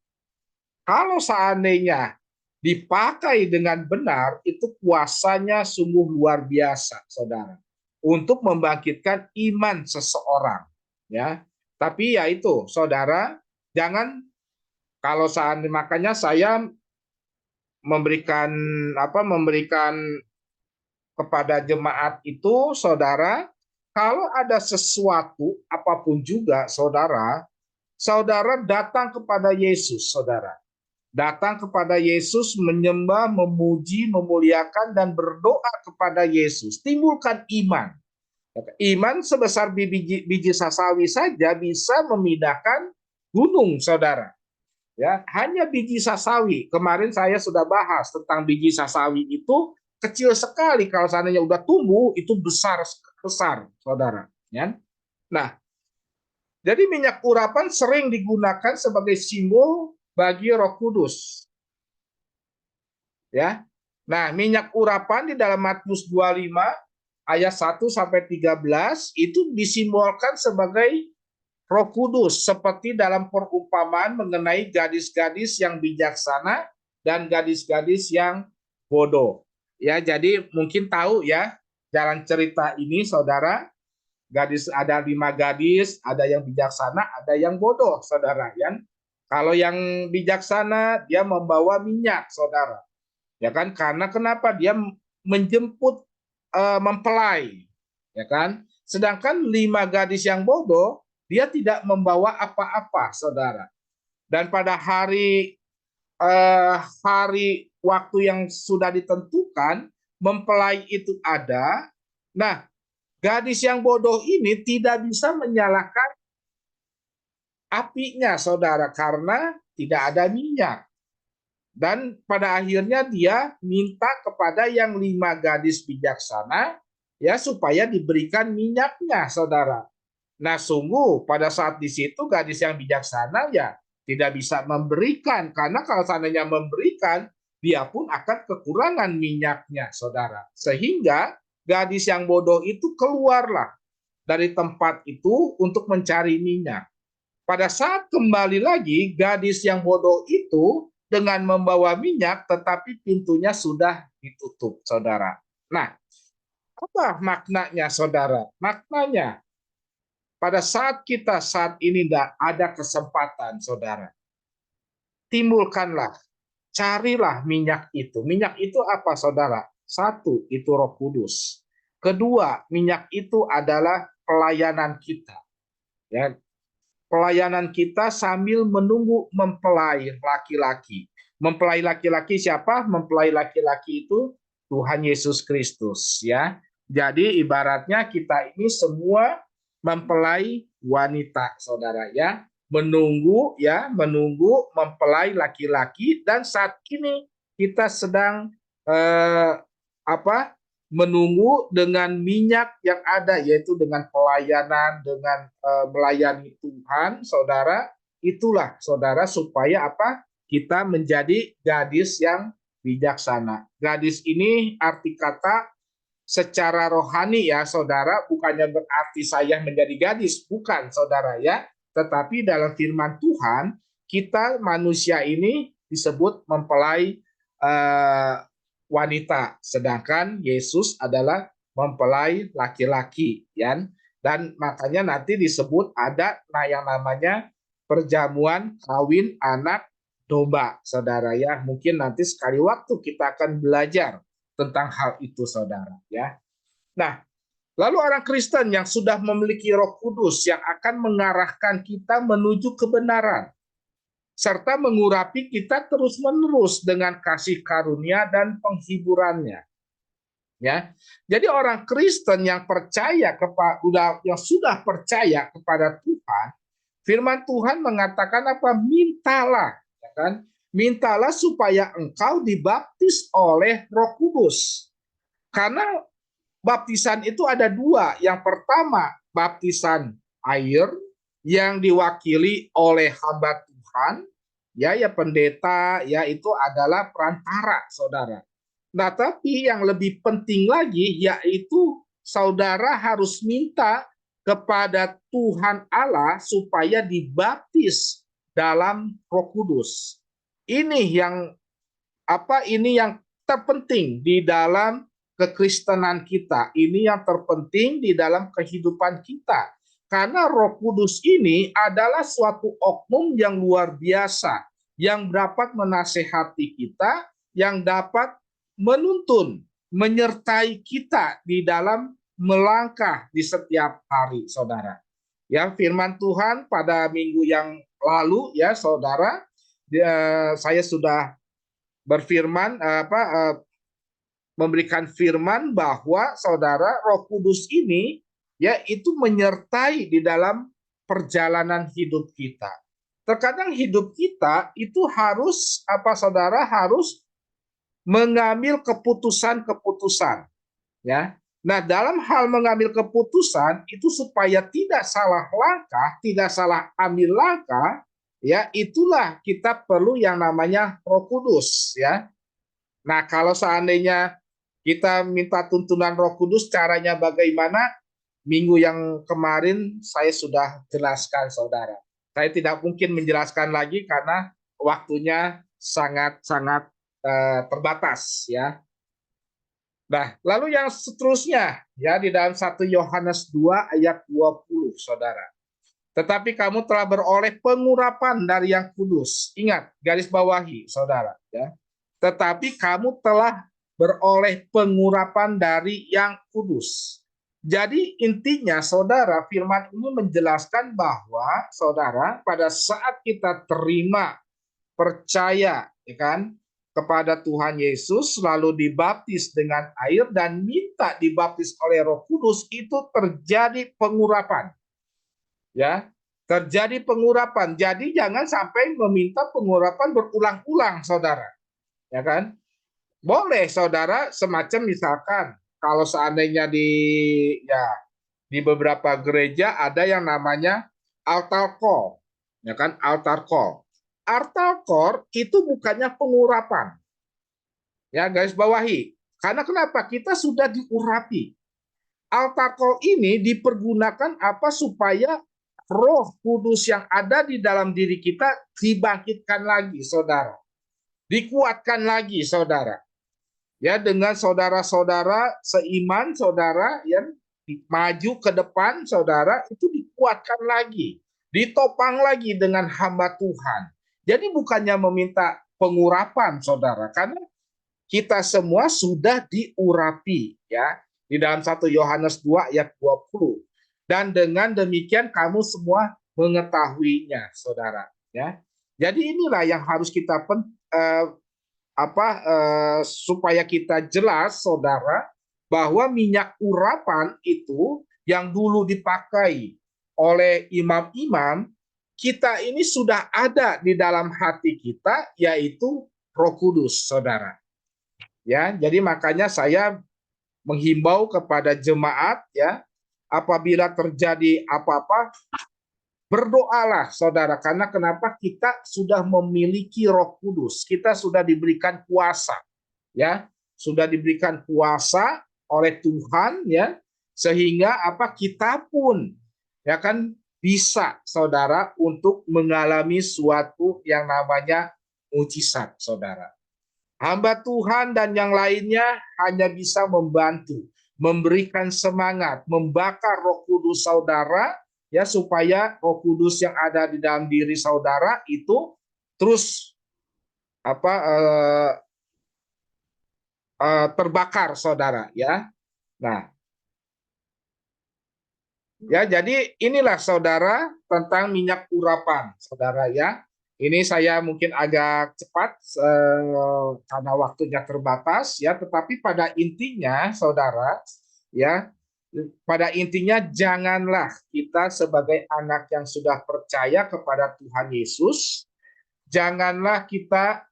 kalau seandainya dipakai dengan benar, itu kuasanya sungguh luar biasa, saudara, untuk membangkitkan iman seseorang, ya. Tapi ya itu, saudara, jangan, kalau seandainya, makanya saya memberikan kepada jemaat itu, saudara, kalau ada sesuatu apapun juga, saudara datang kepada Yesus, saudara. Datang kepada Yesus, menyembah, memuji, memuliakan, dan berdoa kepada Yesus. Timbulkan iman. Iman sebesar biji sasawi saja bisa memindahkan gunung, saudara. Ya, hanya biji sasawi. Kemarin saya sudah bahas tentang biji sasawi itu kecil sekali. Kalau seandainya udah tumbuh, itu besar, saudara. Ya. Nah, jadi minyak urapan sering digunakan sebagai simbol bagi Roh Kudus. Ya. Nah, minyak urapan di dalam Matius 25 ayat 1 sampai 13 itu disimbolkan sebagai Roh Kudus, seperti dalam perumpamaan mengenai gadis-gadis yang bijaksana dan gadis-gadis yang bodoh. Ya, jadi mungkin tahu ya jalan cerita ini, saudara. Gadis, ada 5 gadis, ada yang bijaksana, ada yang bodoh, saudara. Ya, kalau yang bijaksana dia membawa minyak, saudara. Ya kan? Karena kenapa? Dia menjemput mempelai, ya kan? Sedangkan 5 gadis yang bodoh, dia tidak membawa apa-apa, saudara. Dan pada hari waktu yang sudah ditentukan, mempelai itu ada. Nah, gadis yang bodoh ini tidak bisa menyalakan apinya, saudara, karena tidak ada minyak. Dan pada akhirnya dia minta kepada yang 5 gadis bijaksana, ya, supaya diberikan minyaknya, saudara. Nah, sungguh pada saat di situ gadis yang bijaksana ya tidak bisa memberikan, karena kalau seandainya memberikan, dia pun akan kekurangan minyaknya, saudara. Sehingga gadis yang bodoh itu keluarlah dari tempat itu untuk mencari minyak. Pada saat kembali lagi, gadis yang bodoh itu dengan membawa minyak, tetapi pintunya sudah ditutup, saudara. Nah, apa maknanya, saudara? Maknanya, pada saat kita saat ini tidak ada kesempatan, saudara, timbulkanlah, carilah minyak itu. Minyak itu apa, saudara? Satu, itu Roh Kudus. Kedua, minyak itu adalah pelayanan kita. Ya, pelayanan kita sambil menunggu mempelai laki-laki. Mempelai laki-laki siapa? Mempelai laki-laki itu Tuhan Yesus Kristus, ya. Jadi ibaratnya kita ini semua mempelai wanita, saudara, ya. Menunggu mempelai laki-laki, dan saat ini kita sedang menunggu dengan minyak yang ada, yaitu dengan pelayanan, dengan melayani Tuhan, saudara. Itulah, saudara, supaya apa? Kita menjadi gadis yang bijaksana. Gadis ini arti kata secara rohani, ya, saudara, bukannya berarti saya menjadi gadis, bukan, saudara, ya. Tetapi dalam firman Tuhan, kita manusia ini disebut mempelai wanita, sedangkan Yesus adalah mempelai laki-laki, ya. Dan makanya nanti disebut ada yang namanya perjamuan kawin anak domba, saudara, ya. Mungkin nanti sekali waktu kita akan belajar tentang hal itu, saudara, ya. Nah, lalu orang Kristen yang sudah memiliki Roh Kudus yang akan mengarahkan kita menuju kebenaran, serta mengurapi kita terus-menerus dengan kasih karunia dan penghiburannya. Ya, jadi orang Kristen yang sudah percaya kepada Tuhan, firman Tuhan mengatakan apa? Mintalah, ya kan? Mintalah supaya engkau dibaptis oleh Roh Kudus. Karena baptisan itu ada 2. Yang pertama, baptisan air yang diwakili oleh hamba Tuhan, ya pendeta, ya, itu adalah perantara, saudara. Nah, tapi yang lebih penting lagi yaitu saudara harus minta kepada Tuhan Allah supaya dibaptis dalam Roh Kudus. Ini yang terpenting di dalam kekristenan kita. Ini yang terpenting di dalam kehidupan kita. Karena Roh Kudus ini adalah suatu oknum yang luar biasa, yang dapat menasehati kita, yang dapat menuntun, menyertai kita di dalam melangkah di setiap hari, saudara. Ya, firman Tuhan pada minggu yang lalu, ya, saudara, saya sudah berfirman memberikan firman bahwa saudara Roh Kudus ini ya itu menyertai di dalam perjalanan hidup kita. Terkadang hidup kita itu harus saudara harus mengambil keputusan-keputusan ya. Nah, dalam hal mengambil keputusan itu supaya tidak salah langkah, tidak salah ambil langkah, ya itulah kita perlu yang namanya Roh Kudus ya. Nah, kalau seandainya kita minta tuntunan Roh Kudus, caranya bagaimana? Minggu yang kemarin saya sudah jelaskan, saudara. Saya tidak mungkin menjelaskan lagi karena waktunya sangat-sangat terbatas ya. Nah, lalu yang seterusnya ya di dalam 1 Yohanes 2 ayat 20, saudara. Tetapi kamu telah beroleh pengurapan dari yang kudus. Ingat, garis bawahi, saudara ya. Tetapi kamu telah beroleh pengurapan dari yang kudus. Jadi intinya saudara, firman ini menjelaskan bahwa saudara pada saat kita terima, percaya ya kan kepada Tuhan Yesus lalu dibaptis dengan air dan minta dibaptis oleh Roh Kudus, itu terjadi pengurapan. Ya, terjadi pengurapan. Jadi jangan sampai meminta pengurapan berulang-ulang, saudara. Ya kan? Boleh saudara semacam misalkan kalau seandainya di beberapa gereja ada yang namanya altar call, ya kan, altar call. Altar call itu bukannya pengurapan. Ya, garis bawahi. Karena kenapa? Kita sudah diurapi. Altar call ini dipergunakan supaya Roh Kudus yang ada di dalam diri kita dibangkitkan lagi, saudara. Dikuatkan lagi, saudara. Ya, dengan saudara-saudara seiman, saudara yang maju ke depan, saudara itu dikuatkan lagi, ditopang lagi dengan hamba Tuhan. Jadi bukannya meminta pengurapan, saudara, karena kita semua sudah diurapi ya di dalam 1 Yohanes 2 ayat 20. Dan dengan demikian kamu semua mengetahuinya, saudara ya. Jadi inilah yang harus kita supaya kita jelas, saudara, bahwa minyak urapan itu yang dulu dipakai oleh imam-imam, kita ini sudah ada di dalam hati kita, yaitu Roh Kudus, saudara. Ya, jadi makanya saya menghimbau kepada jemaat ya, apabila terjadi apa-apa, berdoalah, saudara, karena kenapa? Kita sudah memiliki Roh Kudus, kita sudah diberikan kuasa, ya, sudah diberikan kuasa oleh Tuhan, ya, sehingga kita pun, ya kan, bisa, saudara, untuk mengalami suatu yang namanya mujizat, saudara. Hamba Tuhan dan yang lainnya hanya bisa membantu, memberikan semangat, membakar Roh Kudus saudara, ya, supaya Roh Kudus yang ada di dalam diri saudara itu terus terbakar, saudara ya. Nah, ya, jadi inilah saudara tentang minyak urapan, saudara ya. Ini saya mungkin agak cepat karena waktunya terbatas ya, tetapi pada intinya saudara ya, pada intinya janganlah kita sebagai anak yang sudah percaya kepada Tuhan Yesus, janganlah kita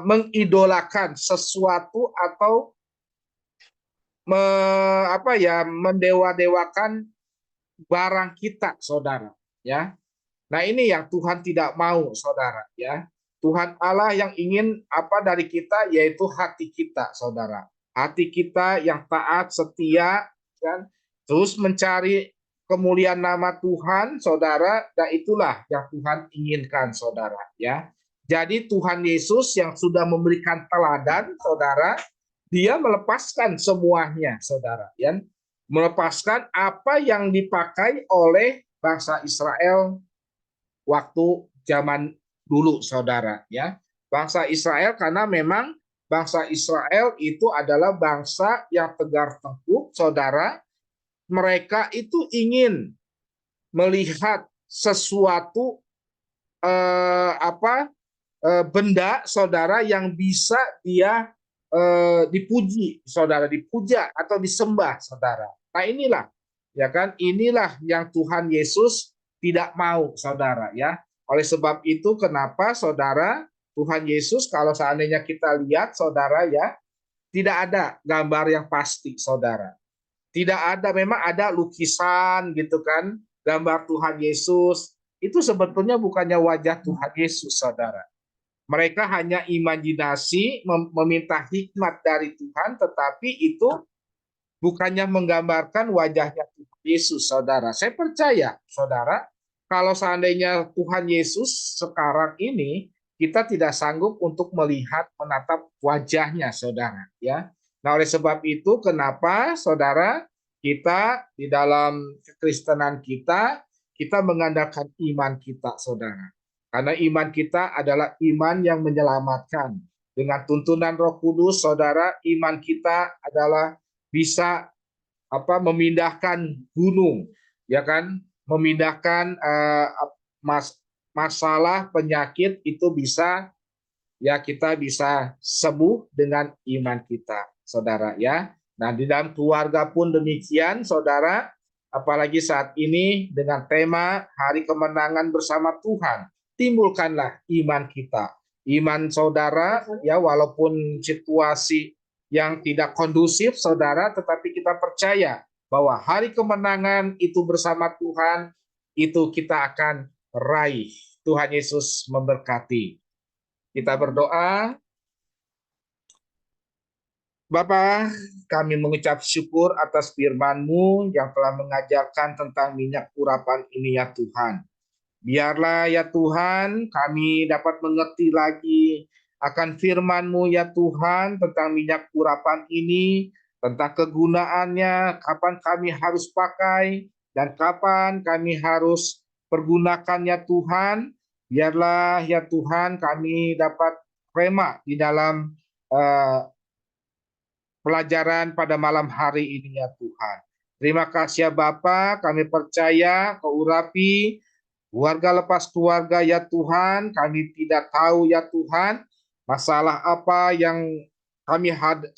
mengidolakan sesuatu atau mendewa-dewakan barang kita, saudara ya. Nah, ini yang Tuhan tidak mau, saudara ya. Tuhan Allah yang ingin dari kita, yaitu hati kita, saudara. Hati kita yang taat, setia, kan, terus mencari kemuliaan nama Tuhan, saudara, dan itulah yang Tuhan inginkan, saudara ya. Jadi Tuhan Yesus yang sudah memberikan teladan, saudara, dia melepaskan semuanya, saudara ya. Melepaskan apa yang dipakai oleh bangsa Israel waktu zaman dulu, saudara ya. Bangsa Israel, karena memang bangsa Israel itu adalah bangsa yang tegar tengkuk, saudara. Mereka itu ingin melihat sesuatu benda saudara yang bisa dia dipuji, saudara, dipuja atau disembah, saudara. Nah, inilah ya kan, inilah yang Tuhan Yesus tidak mau, saudara, ya. Oleh sebab itu kenapa, saudara, Tuhan Yesus kalau seandainya kita lihat, saudara, ya, tidak ada gambar yang pasti, saudara. Tidak ada, memang ada lukisan gitu kan, gambar Tuhan Yesus. Itu sebetulnya bukannya wajah Tuhan Yesus, saudara. Mereka hanya imajinasi, meminta hikmat dari Tuhan, tetapi itu bukannya menggambarkan wajahnya Tuhan Yesus, saudara. Saya percaya, saudara, kalau seandainya Tuhan Yesus sekarang ini, kita tidak sanggup untuk melihat, menatap wajahnya, saudara. Ya. Nah, oleh sebab itu, kenapa, saudara, kita di dalam kekristenan kita mengandalkan iman kita, saudara. Karena iman kita adalah iman yang menyelamatkan. Dengan tuntunan Roh Kudus, saudara, iman kita adalah bisa memindahkan gunung, ya kan? Memindahkan masalah penyakit itu bisa, ya, kita bisa sembuh dengan iman kita, saudara, ya. Nah, di dalam keluarga pun demikian, saudara, apalagi saat ini dengan tema Hari Kemenangan Bersama Tuhan. Timbulkanlah iman kita. Iman saudara, ya, walaupun situasi yang tidak kondusif, saudara, tetapi kita percaya bahwa hari kemenangan itu bersama Tuhan, itu kita akan raih. Tuhan Yesus memberkati. Kita berdoa. Bapa, kami mengucap syukur atas firman-Mu yang telah mengajarkan tentang minyak urapan ini, ya Tuhan. Biarlah, ya Tuhan, kami dapat mengerti lagi akan firman-Mu, ya Tuhan, tentang minyak urapan ini, tentang kegunaannya, kapan kami harus pakai, dan kapan kami harus pergunakannya, Tuhan. Biarlah, ya Tuhan, kami dapat rema di dalam pelajaran pada malam hari ini, ya Tuhan. Terima kasih, ya Bapa, kami percaya Kau urapi keluarga lepas keluarga, ya Tuhan. Kami tidak tahu, ya Tuhan, masalah apa yang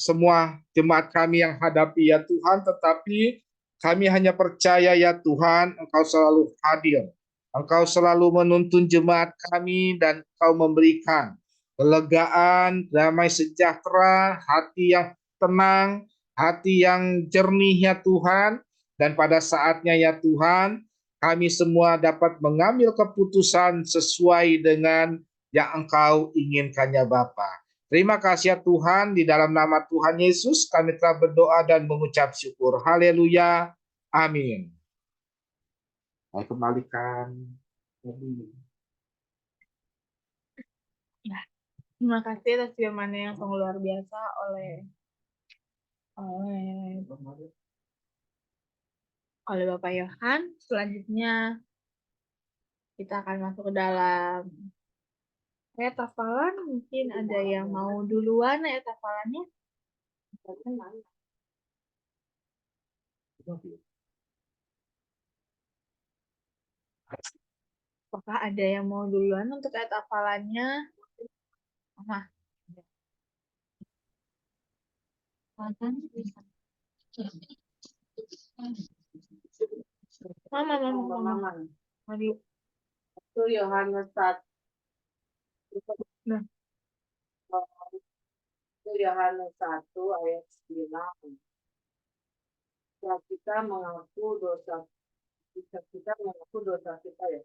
semua jemaat kami yang hadapi, ya Tuhan, tetapi kami hanya percaya, ya Tuhan, Engkau selalu hadir. Engkau selalu menuntun jemaat kami dan Engkau memberikan kelegaan, damai sejahtera, hati yang tenang, hati yang jernih, ya Tuhan. Dan pada saatnya, ya Tuhan, kami semua dapat mengambil keputusan sesuai dengan yang Engkau inginkan, ya Bapa. Terima kasih, ya Tuhan, di dalam nama Tuhan Yesus kami telah berdoa dan mengucap syukur. Haleluya. Amin. Saya kembalikan. Ya, terima kasih atas firman yang sangat luar biasa oleh Bapak Yohan. Selanjutnya kita akan masuk ke dalam ayat hafalan. Mungkin ada yang mau duluan ayat hafalannya. Apakah ada yang mau duluan untuk ayat hafalannya? Mama. Mama. Mari. Itu Yohanes 1. Nah. Itu Yohanes 1 ayat 9. Jika kita mengaku dosa kita, ya,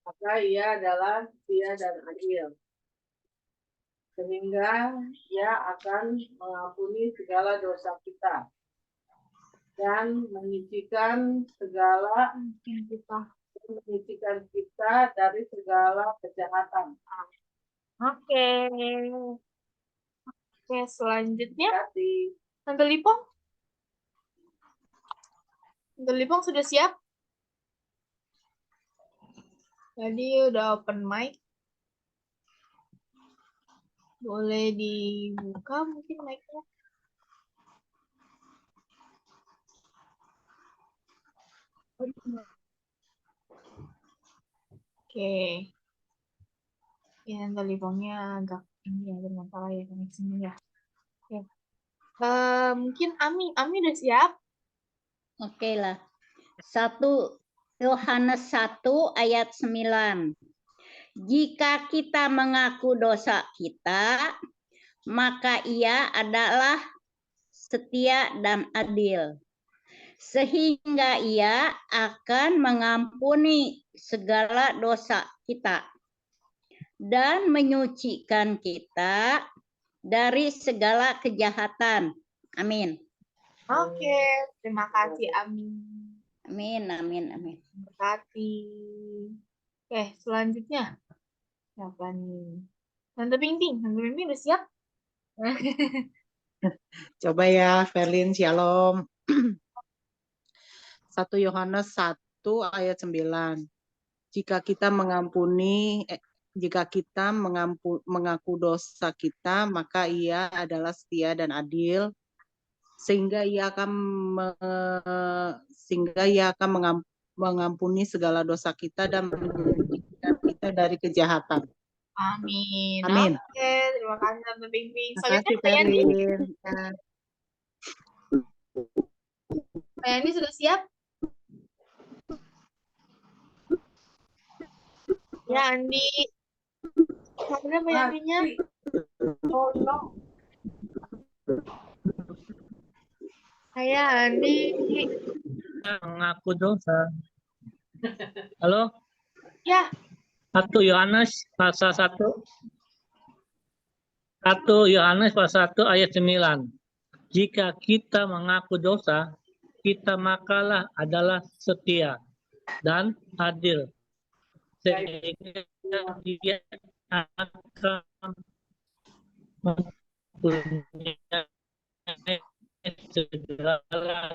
maka Ia adalah setia dan adil, sehingga Ia akan mengampuni segala dosa kita dan menyucikan kita dari segala kejahatan. Oke, selanjutnya Tante Lipong. Tante Lipong sudah siap? Jadi udah open mic. Boleh dibuka mungkin mic-nya. Oke. Ya, teleponnya agak ini ya, bermasalah ya koneksinya ya. Oke. Mungkin Ami udah siap? Oke lah. 1 Yohanes 1 ayat 9. Jika kita mengaku dosa kita, maka Ia adalah setia dan adil, sehingga Ia akan mengampuni segala dosa kita dan menyucikan kita dari segala kejahatan. Amin. Oke, terima kasih Ami. Amin, amin, amin. Terima kasih. Oke, selanjutnya siapa nih? Tante Pingping udah siap? Coba ya, Verlin, Shalom. 1 Yohanes 1 ayat 9. Jika kita mengaku dosa kita, maka Ia adalah setia dan adil, sehingga Ia akan mengampuni segala dosa kita dan menyucikan kita dari kejahatan. Amin. Amin. Oke, terima kasih Tante Pingping. Terima Selanjutnya kasih, Pak Yandi. Verlin. Pak Yandi sudah siap? Ya, Andi. Mana Pak Yandinya? Oh, no. Saya Andi. Mengaku dosa. Halo, Ya, 1 Yohanes pasal 1. 1 Yohanes pasal 1 ayat 9. Jika kita mengaku dosa, kita makalah adalah setia dan adil, sehingga Dia akan mengampuni segala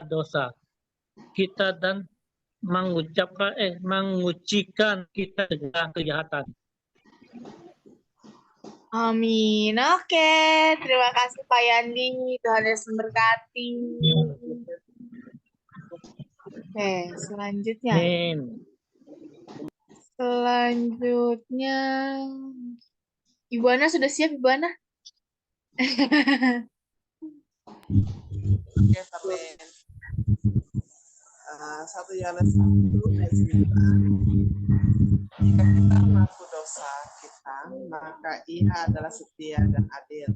dosa kita dan mengucikan kita segala kejahatan. amin. Oke, terima kasih Pak Yandi. Tuhan Yesus memberkati. Oke, selanjutnya. Amin. Selanjutnya. Ibu Ana sudah siap, Ibu Ana? Oke, Verlin. 1 Yohanes 1 ayat 9. Jika kita mengaku dosa kita, maka Ia adalah setia dan adil,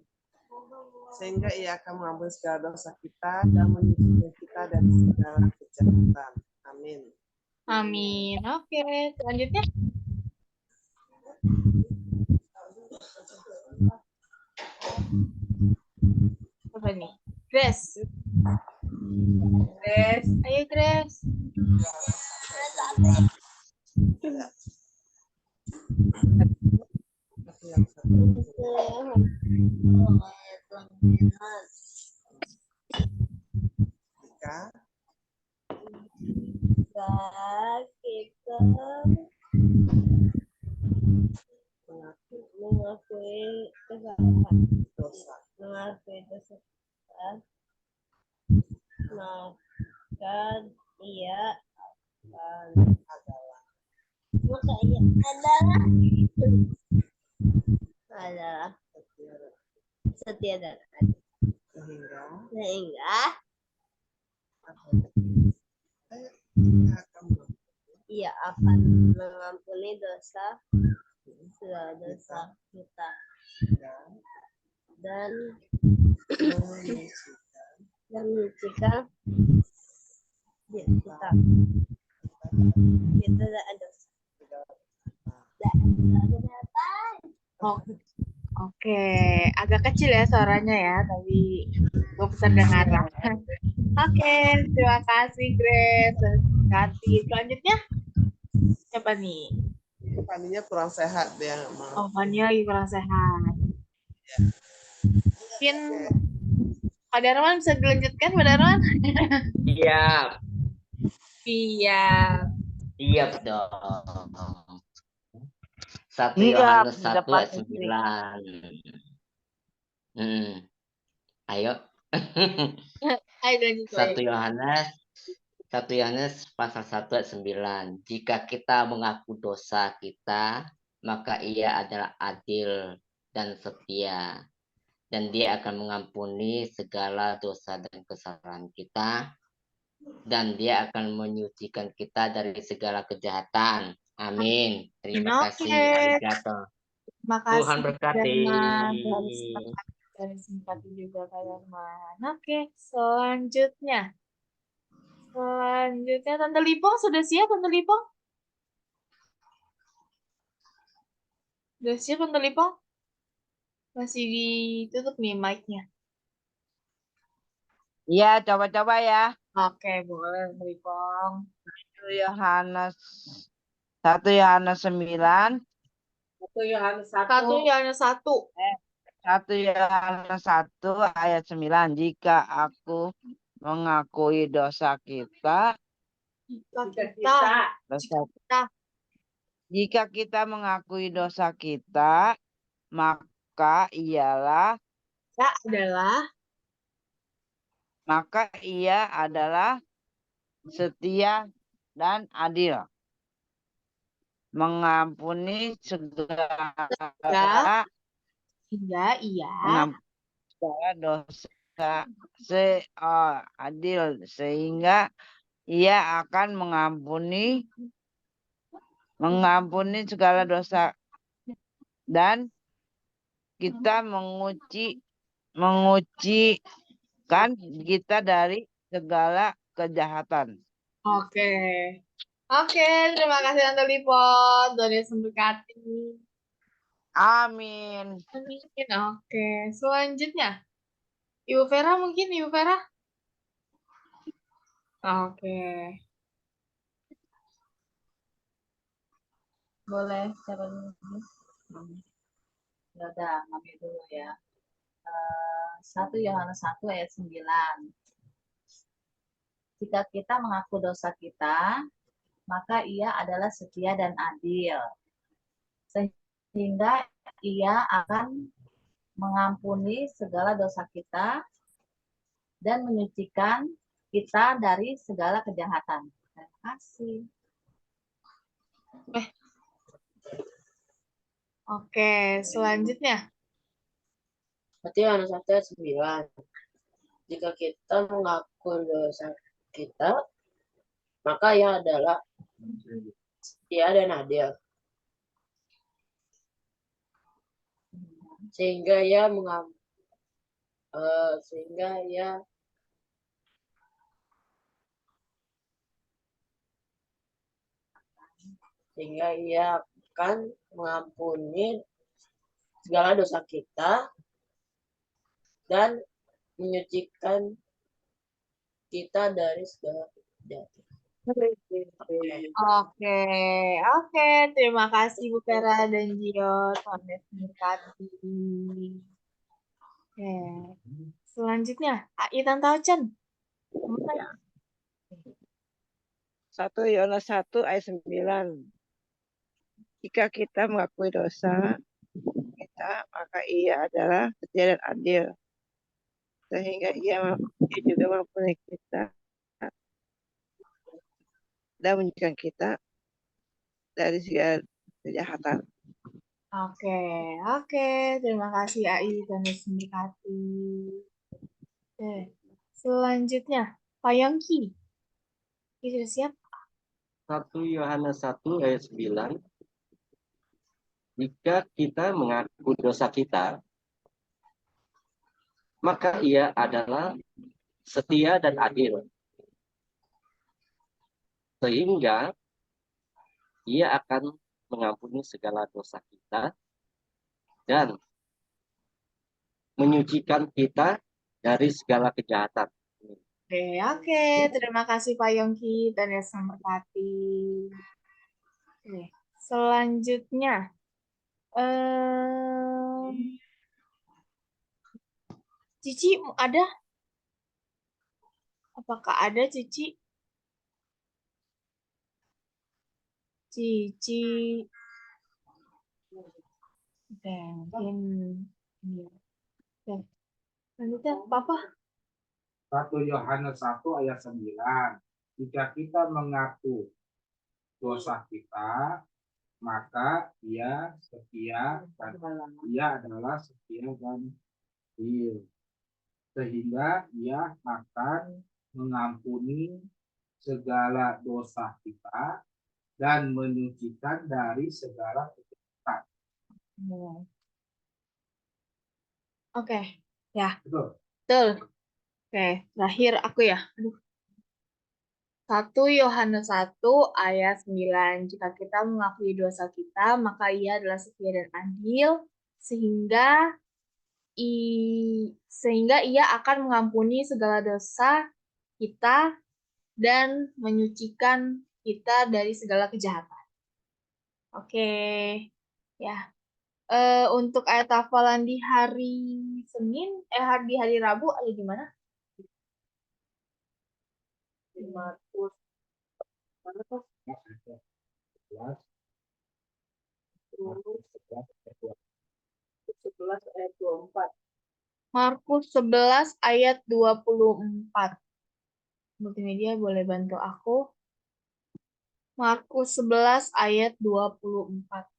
sehingga Ia akan mengampuni segala dosa kita dan menyucikan kita dari segala kejahatan. Amin. Amin. Oke, selanjutnya. Apa nih? Grace. Grace. Ayo, Grace. Jika Mengakui kesalahan dosa mengakui dosa kita, maka Ia akan adalah maka Ia adalah setia dan adil, sehingga sehingga Ia akan Ia akan mengampuni segala dosa kita dan menyucikan kita. Kita tidak ada Oh, oke, agak kecil ya suaranya ya, tapi gue terdengar. Oke, terima kasih Grace. Terima kasih. Selanjutnya siapa nih? Fanny-nya kurang sehat dia. Oh, Fani lagi kurang sehat. Mungkin Pak Darman bisa dilanjutkan, Pak Darman? Iya, Iya. siap dong. 1 Iya, Yohanes di 1 depan ayat 9. Ayo. Ayo lanjut. 1 Yohanes 1 Yohanes pasal 1 ayat 9. Jika kita mengaku dosa kita, maka ia adalah adil dan setia. Dan dia akan mengampuni segala dosa dan kesalahan kita. Dan dia akan menyucikan kita dari segala kejahatan. Amin. Terima kasih. Oke. Arigato. Terima kasih, Tuhan berkati. Darman. Tuhan berkati juga Kak Darman. Oke, selanjutnya. Tante Lipong sudah siap, Tante Lipong? Sudah siap, Tante Lipong? Masih ditutup nih mic-nya. Iya, coba-coba ya. Oke, boleh, Tante Lipong. 1 Yohanes 9. 1 Yohanes 1. 1 Yohanes 1. 1 Yohanes 1 ayat 9. Jika aku mengakui dosa kita, jika kita mengakui dosa kita, maka ia adalah setia dan adil, mengampuni segala dosa adil, sehingga ia akan mengampuni segala dosa, dan kita mengucikan kita dari segala kejahatan. Oke. Oke, terima kasih Tante Lipong. Tuhan Yesus memberkati. Amin. Amin. Oke, selanjutnya. Ibu Vera mungkin, Ibu Vera? Oke. Boleh, siapa dulu? Ya udah, ngambil dulu ya. 1 Yohanes 1 ayat 9. Jika kita mengaku dosa kita, maka ia adalah setia dan adil, sehingga ia akan mengampuni segala dosa kita dan menyucikan kita dari segala kejahatan. Terima kasih. Oke, selanjutnya. 1 Yohanes 1 ayat 9. Jika kita mengaku dosa kita, maka ia adalah setia dan adil, sehingga ia akan mengampuni segala dosa kita dan menyucikan kita dari segala kejahatan. Oke. Terima kasih Bu Vera dan Gio. Tuhan Yesus memberkati. Oke. Selanjutnya, Ai Tante Ocen. 1 Yohanes 1 ayat 9. Jika kita mengakui dosa kita, maka ia adalah setia dan adil, sehingga ia juga mengampuni kita dan menyucikan kita dari segala kejahatan. Oke. Terima kasih Ai. Tuhan Yesus memberkati. Oke. Selanjutnya, Pak Yongki. Sudah siap? 1 Yohanes 1 ayat 9. Jika kita mengaku dosa kita, maka ia adalah setia dan adil, sehingga ia akan mengampuni segala dosa kita dan menyucikan kita dari segala kejahatan. Oke. Terima kasih Pak Yongki. Tuhan Yesus memberkati. Oke. Selanjutnya, Cici ada? Apakah ada Cici? Oke, mungkin iya. Oke. Selanjutnya, Papa. 1 Yohanes 1 ayat 9. Jika kita mengaku dosa kita, maka ia setia dan ia adalah setia dan adil. Sehingga ia akan mengampuni segala dosa kita dan menyucikan dari segala kejahatan. Oke, ya. Betul. Betul. Oke, terakhir aku ya. 1 Yohanes 1 ayat 9. Jika kita mengakui dosa kita, maka ia adalah setia dan adil, sehingga ia akan mengampuni segala dosa kita dan menyucikan kita dari segala kejahatan. Oke, ya. Untuk ayat hafalan di hari Senin, di hari Rabu ada di mana? Di Markus. Mana tuh? Markus 11 ayat 24. Multimedia boleh bantu aku. Markus 11 ayat 24.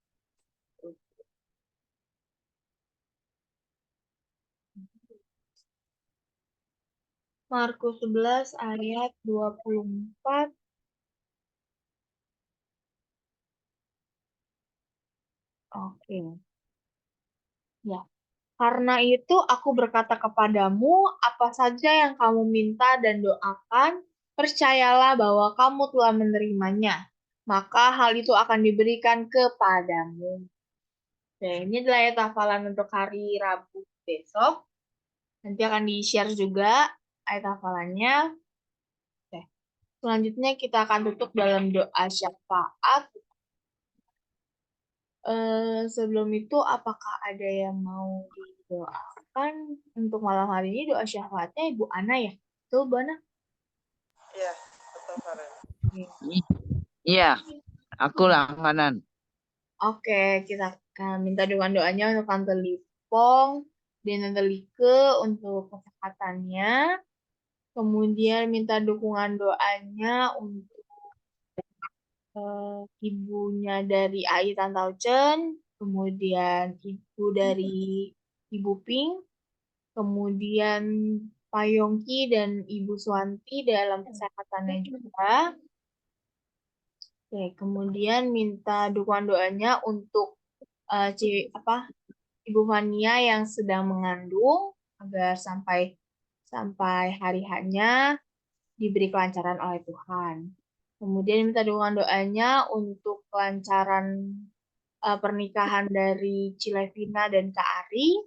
Markus 11 ayat 24. Oke. Ya. Karena itu aku berkata kepadamu, apa saja yang kamu minta dan doakan, percayalah bahwa kamu telah menerimanya, maka hal itu akan diberikan kepadamu. Oke, ini adalah ayat hafalan untuk hari Rabu besok. Nanti akan di-share juga ayat hafalannya. Oke. Selanjutnya kita akan tutup dalam doa syafaat. Sebelum itu, apakah ada yang mau didoakan untuk malam hari ini? Doa syafaatnya Ibu Ana ya? Betul, Bu Ana? Iya, betul Karen. Iya, aku langganan. Oke, kita akan minta doanya untuk Tante Lipong dan Tante Like untuk kesehatannya. Kemudian minta dukungan doanya untuk ibunya dari Ai Tantauchen, kemudian ibu dari Ibu Ping, kemudian Pak Yongki dan Ibu Suwanti dalam kesehatannya juga. Oke, kemudian minta dukungan doanya untuk Ibu Fania yang sedang mengandung agar sampai hari H-nya diberi kelancaran oleh Tuhan. Kemudian minta dukungan doanya untuk kelancaran pernikahan dari Cilevina dan Kak Ari.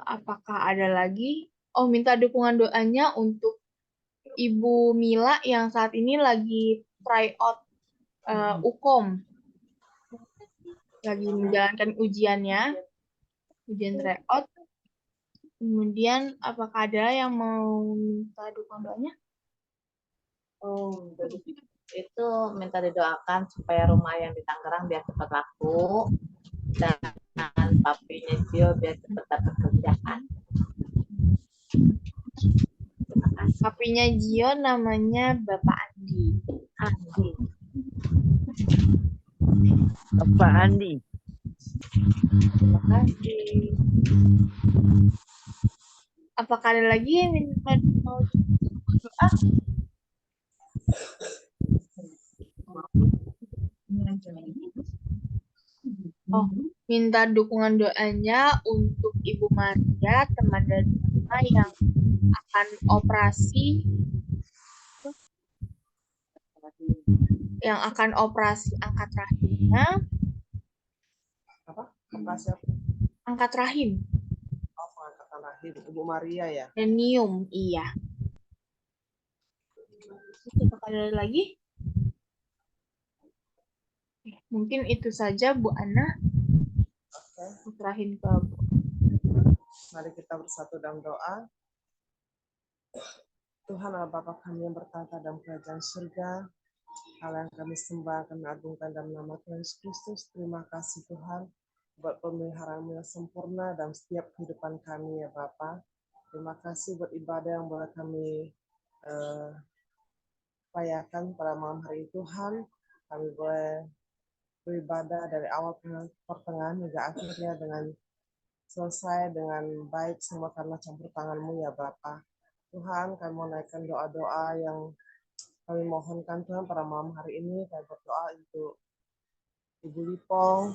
Apakah ada lagi? Oh, minta dukungan doanya untuk Ibu Mila yang saat ini lagi tryout UKOM. Lagi menjalankan ujiannya, ujian tryout. Kemudian, apakah ada yang mau minta dukungan doanya? Oh, itu minta didoakan supaya rumah yang di Tangerang biar cepat laku dan papinya Gio biar cepat dapat kerjaan. Papinya Gio namanya Bapak Andi. Bapak Andi. Terima kasih. Apakah ada lagi yang mau doa? Oh, minta dukungan doanya untuk Ibu Maria, teman dari Mama yang akan operasi angkat rahimnya. Apa? Operasi apa? Angkat rahim. Oh, pengangkatan rahim. Ibu Maria ya? Denium, iya. Apakah ada lagi? Mungkin itu saja Bu Ana. Oke. Serahin ke Bu. Mari kita bersatu dalam doa. Tuhan Allah Bapa kami yang bertata dalam kerajaan surga, Allah yang kami sembah, kami agungkan dalam nama Tuhan Yesus Kristus. Terima kasih Tuhan buat pemeliharaan yang sempurna dalam setiap kehidupan kami ya Bapa. Terima kasih buat ibadah yang boleh kami upayakan pada malam hari ini Tuhan, kami boleh beribadah dari awal ke pertengahan hingga akhirnya dengan selesai dengan baik semua karena campur tangan-Mu ya Bapa. Tuhan, kami mau naikkan doa-doa yang kami mohonkan Tuhan pada malam hari ini. Kami berdoa untuk Ibu Lipong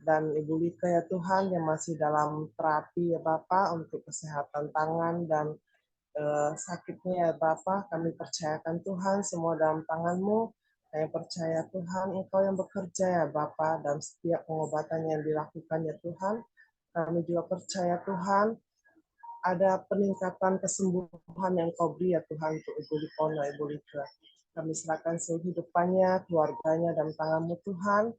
dan Ibu Lika ya Tuhan yang masih dalam terapi ya Bapa untuk kesehatan tangan dan sakitnya ya Bapa. Kami percayakan Tuhan semua dalam tangan-Mu. Kami percaya Tuhan Engkau yang bekerja ya Bapa dalam setiap pengobatan yang dilakukan ya Tuhan. Kami juga percaya Tuhan ada peningkatan kesembuhan yang Kau beri ya Tuhan untuk Ibu Lipong dan Ibu Lika. Kami serahkan seluruh hidupannya, keluarganya dalam tangan-Mu Tuhan.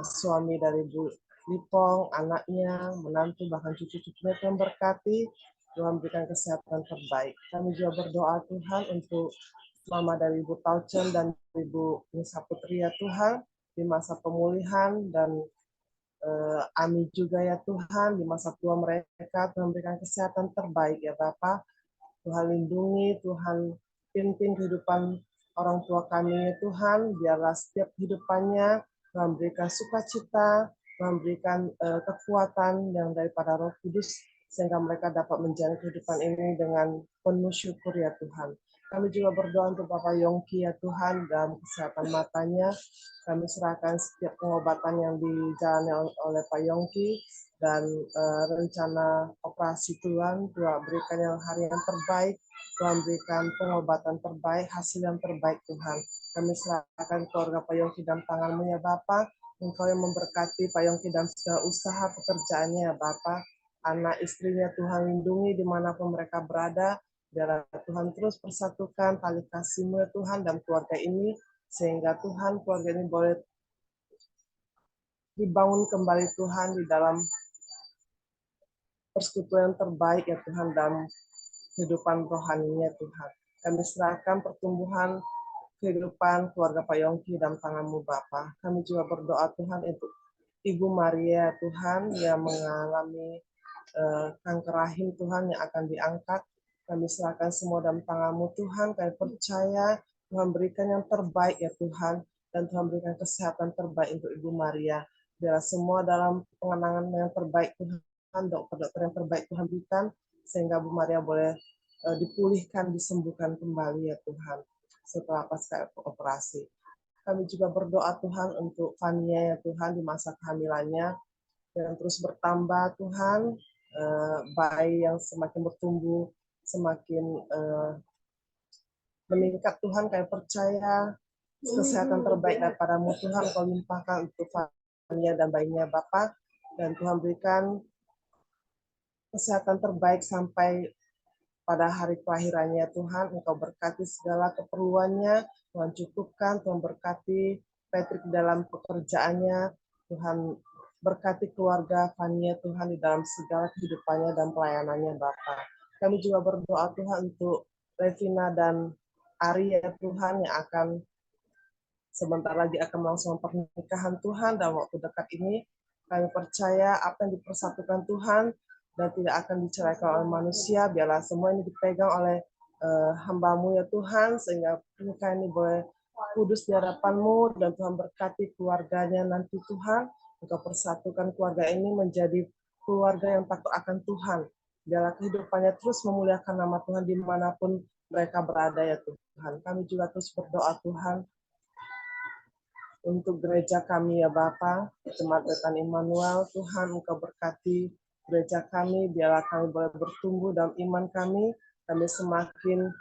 Suami dari Ibu Lipong, anaknya, menantu, bahkan cucu-cucunya Tuhan berkati. Tuhan berikan kesehatan terbaik. Kami juga berdoa Tuhan untuk Mama dari Ibu Taucen dan Ibu Nisa Putri ya Tuhan di masa pemulihan dan Ami juga ya Tuhan di masa tua mereka. Tuhan berikan kesehatan terbaik ya Bapa. Tuhan lindungi, Tuhan pimpin kehidupan orang tua kami ya Tuhan. Biarlah setiap kehidupannya Tuhan berikan sukacita, Tuhan berikan kekuatan yang daripada Roh Kudus sehingga mereka dapat menjalani kehidupan ini dengan penuh syukur ya Tuhan. Kami juga berdoa untuk Bapak Yongki ya Tuhan dalam kesehatan matanya. Kami serahkan setiap pengobatan yang dijalani oleh Pak Yongki dan rencana operasi Tuhan berikan yang hari yang terbaik, Tuhan berikan pengobatan terbaik, hasil yang terbaik Tuhan. Kami serahkan keluarga Pak Yongki dalam tangan-Mu ya Bapa. Engkau yang memberkati Pak Yongki dalam segala usaha pekerjaannya ya Bapa. Anak istrinya Tuhan lindungi dimanapun mereka berada. Biarlah Tuhan terus persatukan tali kasih-Mu ya Tuhan dalam keluarga ini. Sehingga Tuhan keluarga ini boleh dibangun kembali Tuhan di dalam persekutuan terbaik ya Tuhan dalam kehidupan rohaninya Tuhan. Kami serahkan pertumbuhan kehidupan keluarga Pak Yongki dalam tangan-Mu Bapa. Kami juga berdoa Tuhan untuk Ibu Maria Tuhan yang mengalami kanker rahim Tuhan yang akan diangkat. Kami serahkan semua dalam tangan-Mu Tuhan. Kami percaya Tuhan berikan yang terbaik ya Tuhan. Dan Tuhan berikan kesehatan terbaik untuk Ibu Maria. Biarlah semua dalam pengenangan yang terbaik Tuhan, dokter-dokter yang terbaik Tuhan berikan. Sehingga Ibu Maria boleh dipulihkan, disembuhkan kembali ya Tuhan. Setelah pasca operasi. Kami juga berdoa Tuhan untuk Fania ya Tuhan di masa kehamilannya. Dan terus bertambah Tuhan. Bayi yang semakin bertumbuh, semakin meningkat Tuhan, kami percaya kesehatan terbaik daripada-Mu Tuhan Kau limpahkan untuk Fania dan bayinya Bapa, dan Tuhan berikan kesehatan terbaik sampai pada hari kelahirannya Tuhan. Engkau berkati segala keperluannya, Tuhan cukupkan, Tuhan berkati Patrick dalam pekerjaannya, Tuhan berkati keluarga Fania Tuhan di dalam segala kehidupannya dan pelayanannya Bapa. Kami juga berdoa Tuhan untuk Revina dan Ari ya Tuhan yang akan sebentar lagi akan melangsungkan pernikahan Tuhan dalam waktu dekat ini. Kami percaya apa yang dipersatukan Tuhan dan tidak akan diceraikan oleh manusia. Biarlah semua ini dipegang oleh hamba-Mu ya Tuhan sehingga pernikahan ini boleh kudus di hadapan-Mu dan Tuhan berkati keluarganya nanti Tuhan. Engkau persatukan keluarga ini menjadi keluarga yang takut akan Tuhan. Biarlah kehidupannya terus memuliakan nama Tuhan dimanapun mereka berada ya Tuhan. Kami juga terus berdoa Tuhan untuk gereja kami ya Bapa, Jemaat Betan Immanuel, Tuhan Engkau berkati gereja kami, biarlah kami boleh bertumbuh dalam iman kami semakin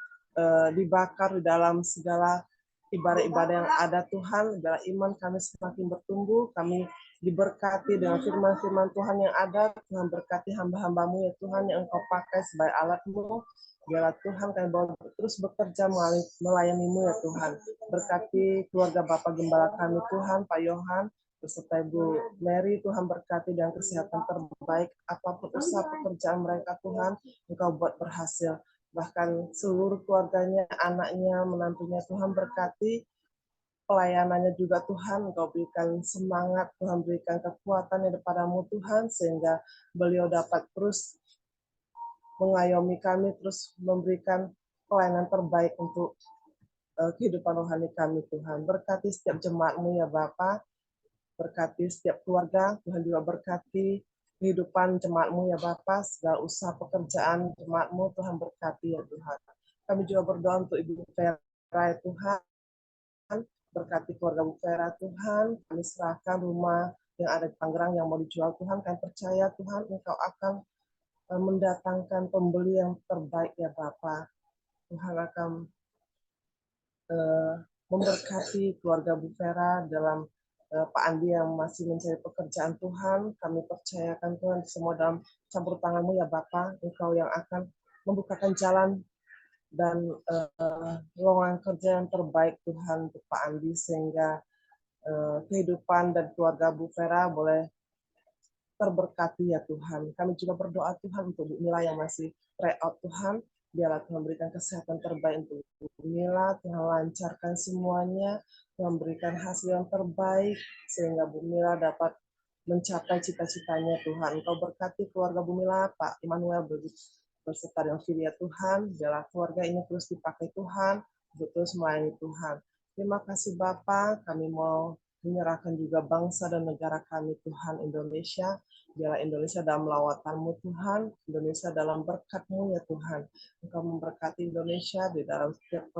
dibakar di dalam segala ibadah-ibadah yang ada Tuhan, biarlah iman kami semakin bertumbuh, kami diberkati dengan firman-firman Tuhan yang ada, Tuhan berkati hamba-hamba-Mu ya Tuhan yang Engkau pakai sebagai alat-Mu, biarlah Tuhan kami boleh terus bekerja melayani-Mu ya Tuhan, berkati keluarga Bapak Gembala kami Tuhan, Pak Yohan, beserta Ibu Mary, Tuhan berkati dengan kesehatan terbaik, apapun usaha pekerjaan mereka Tuhan, Engkau buat berhasil, bahkan seluruh keluarganya, anaknya, menantunya Tuhan berkati, pelayanannya juga Tuhan, Engkau berikan semangat, Tuhan berikan kekuatan daripada-Mu Tuhan, sehingga beliau dapat terus mengayomi kami, terus memberikan pelayanan terbaik untuk kehidupan rohani kami Tuhan. Berkati setiap jemaat-Mu ya Bapa, berkati setiap keluarga, Tuhan juga berkati kehidupan jemaat-Mu ya Bapa, segala usaha pekerjaan jemaat-Mu Tuhan berkati ya Tuhan. Kami juga berdoa untuk Ibu Vera ya Tuhan, berkati keluarga Bu Vera Tuhan, kami serahkan rumah yang ada di Tangerang yang mau dijual Tuhan, kami percaya Tuhan Engkau akan mendatangkan pembeli yang terbaik ya Bapa. Tuhan akan memberkati keluarga Bu Vera dalam Pak Andi yang masih mencari pekerjaan Tuhan. Kami percayakan Tuhan semua dalam campur tangan-Mu ya Bapa. Engkau yang akan membukakan jalan dan lowongan kerja yang terbaik Tuhan untuk Pak Andi sehingga kehidupan dan keluarga Bu Vera boleh terberkati ya Tuhan. Kami juga berdoa Tuhan untuk Bu Mila yang masih tryout Tuhan. Biarlah Tuhan berikan kesehatan terbaik untuk Bu Mila, Tuhan lancarkan semuanya, Tuhan berikan hasil yang terbaik, sehingga Bu Mila dapat mencapai cita-citanya Tuhan. Engkau berkati keluarga Bu Mila, Pak Immanuel berserta dengan Filia Tuhan, biarlah keluarga ini terus dipakai Tuhan, untuk terus melayani Tuhan. Terima kasih Bapa, kami mau menyerahkan juga bangsa dan negara kami Tuhan Indonesia. Biarlah Indonesia dalam lawatan-Mu Tuhan, Indonesia dalam berkat-Mu ya Tuhan. Engkau memberkati Indonesia di dalam setiap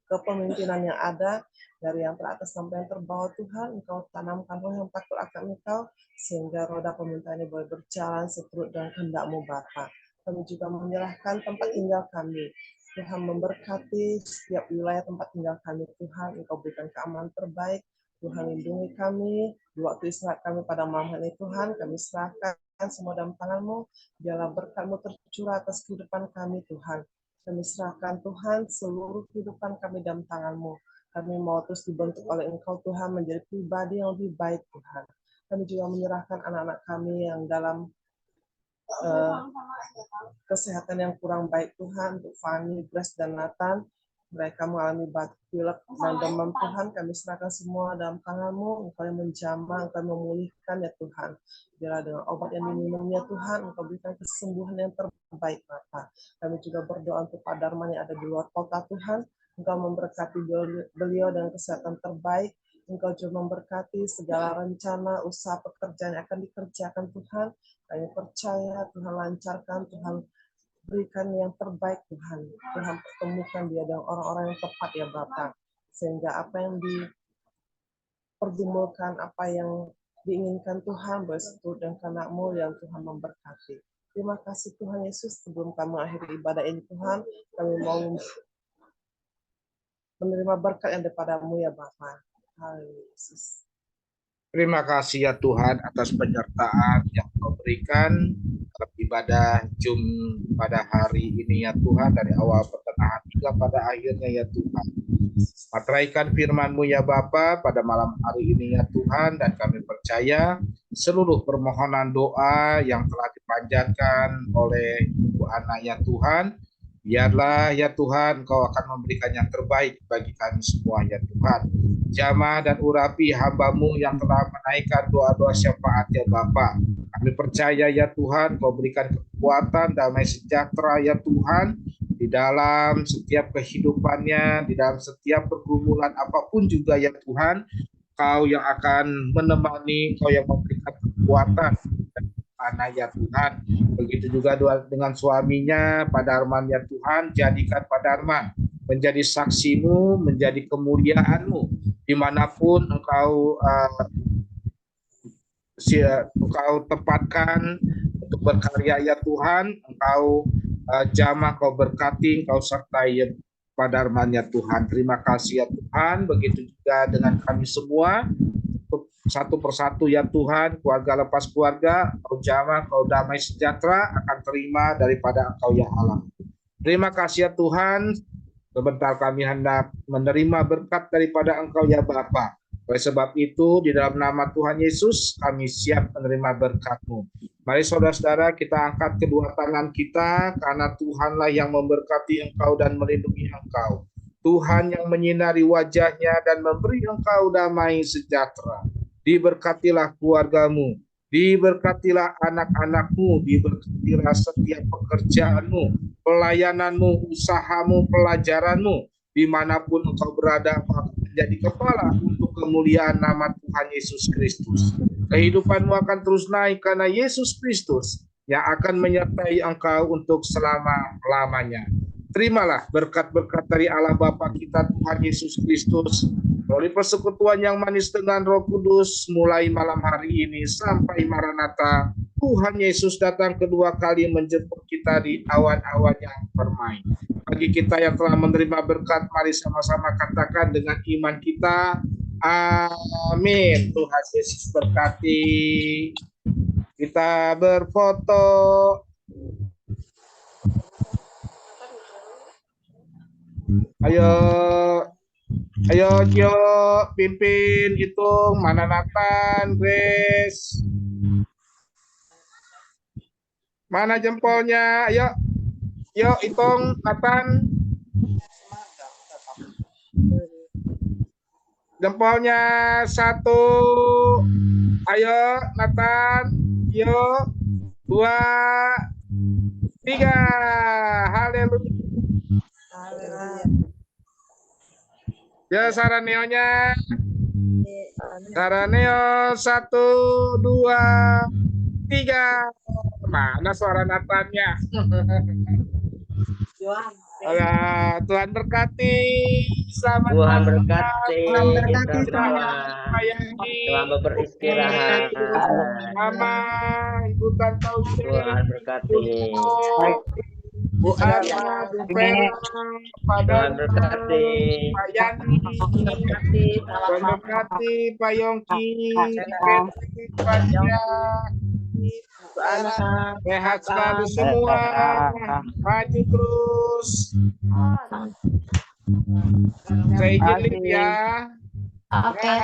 kepemimpinan yang ada, dari yang teratas sampai yang terbawah Tuhan. Engkau tanamkan roh yang takut akan Engkau, sehingga roda pemerintahan ini boleh berjalan seturut dengan kehendak-Mu Bapa. Kami juga menyerahkan tempat tinggal kami. Tuhan memberkati setiap wilayah tempat tinggal kami Tuhan. Engkau berikan keamanan terbaik. Tuhan lindungi kami di waktu istirahat kami pada malam hari Tuhan. Kami serahkan semua dalam tangan-Mu. Biarlah berkat-Mu tercurah atas kehidupan kami Tuhan. Kami serahkan Tuhan seluruh kehidupan kami dalam tangan-Mu. Kami mau terus dibentuk oleh Engkau Tuhan menjadi pribadi yang lebih baik Tuhan. Kami juga menyerahkan anak-anak kami yang dalam kesehatan yang kurang baik Tuhan, untuk Fanny, Grace, dan Nathan. Mereka mengalami batuk pilek dan demam Tuhan. Kami serahkan semua dalam tangan-Mu. Engkau yang menjamah, Engkau yang memulihkan ya Tuhan. Biarlah dengan obat yang diminumnya Tuhan, Engkau berikan kesembuhan yang terbaik Bapa. Kami juga berdoa untuk Pak Darman yang ada di luar kota Tuhan. Engkau memberkati beliau dengan kesehatan terbaik. Engkau juga memberkati segala rencana, usaha pekerjaan yang akan dikerjakan Tuhan. Kami percaya Tuhan lancarkan, Tuhan berikan yang terbaik Tuhan. Tuhan pertemukan dia dengan orang-orang yang tepat ya Bapa. Sehingga apa yang dipergumulkan, apa yang diinginkan Tuhan berseturut dengan kehendak-Mu yang Tuhan memberkati. Terima kasih Tuhan Yesus. Sebelum kami akhiri ibadah ini Tuhan, kami mau menerima berkat yang daripada-Mu ya Bapa. Haleluya Yesus. Terima kasih ya Tuhan atas penyertaan yang Kau berikan dalam ibadah Jum pada hari ini ya Tuhan, dari awal pertengahan hingga pada akhirnya ya Tuhan. Materaikan firman-Mu ya Bapa pada malam hari ini ya Tuhan, dan kami percaya seluruh permohonan doa yang telah dipanjatkan oleh Ibu Ana ya Tuhan, biarlah ya Tuhan Kau akan memberikan yang terbaik bagi kami semua ya Tuhan. Jamah dan urapi hamba-Mu yang telah menaikkan doa-doa syafaat ya Bapa. Kami percaya ya Tuhan Kau berikan kekuatan, damai sejahtera ya Tuhan di dalam setiap kehidupannya, di dalam setiap pergumulan apapun juga ya Tuhan. Kau yang akan menemani, Kau yang memberikan kekuatan anak ya Tuhan. Begitu juga dengan suaminya Pak Darman ya Tuhan, jadikan Pak Darman menjadi saksi-Mu, menjadi kemuliaan-Mu dimanapun Engkau tempatkan untuk berkarya ya Tuhan. Engkau jamah, Kau berkati, Kau sertai Pak Darman ya Tuhan. Terima kasih ya Tuhan. Begitu juga dengan kami semua, satu persatu ya Tuhan, keluarga lepas keluarga, Kau jamah, Kau damai sejahtera akan terima daripada Engkau ya Allah. Terima kasih ya Tuhan. Sebentar kami hendak menerima berkat daripada Engkau ya Bapa. Oleh sebab itu, di dalam nama Tuhan Yesus, kami siap menerima berkat-Mu. Mari saudara-saudara, kita angkat kedua tangan kita, karena Tuhanlah yang memberkati engkau dan melindungi engkau. Tuhan yang menyinari wajahnya dan memberi engkau damai sejahtera. Diberkatilah keluargamu, Diberkatilah anak-anakmu, diberkatilah setiap pekerjaanmu, pelayananmu, usahamu, pelajaranmu, dimanapun engkau berada, engkau akan menjadi kepala untuk kemuliaan nama Tuhan Yesus Kristus. Kehidupanmu akan terus naik karena Yesus Kristus yang akan menyertai engkau untuk selama-lamanya. Terimalah berkat-berkat dari Allah Bapa kita Tuhan Yesus Kristus, melalui persekutuan yang manis dengan Roh Kudus, mulai malam hari ini sampai Maranatha, Tuhan Yesus datang kedua kali menjemput kita di awan-awan yang permai. Bagi kita yang telah menerima berkat, mari sama-sama katakan dengan iman kita, amin. Tuhan Yesus berkati. Kita berfoto. Ayo, pimpin, hitung, mana Nathan, Grace. Mana jempolnya? Ayo, hitung, Nathan. Jempolnya 1. Ayo, Nathan. Yuk, 2, 3. Haleluya. Ya, Saraneonya. Saraneo 1, 2, 3. Mana suara Nathannya? Tuhan berkati. Selamat Tuhan malam. berkati. Tuhan berkati Kita selamat beristirahat. Mama, Ibu Tantausi. Tuhan berkati. Bu Ana, Bu Vera, Pak Tuhan Dana, berkati. Pak Yani, Tuhan berkati, Pak Yongki, Pak Dia, sehat selalu semua, maju terus. Saya izin lihat ya. Oke.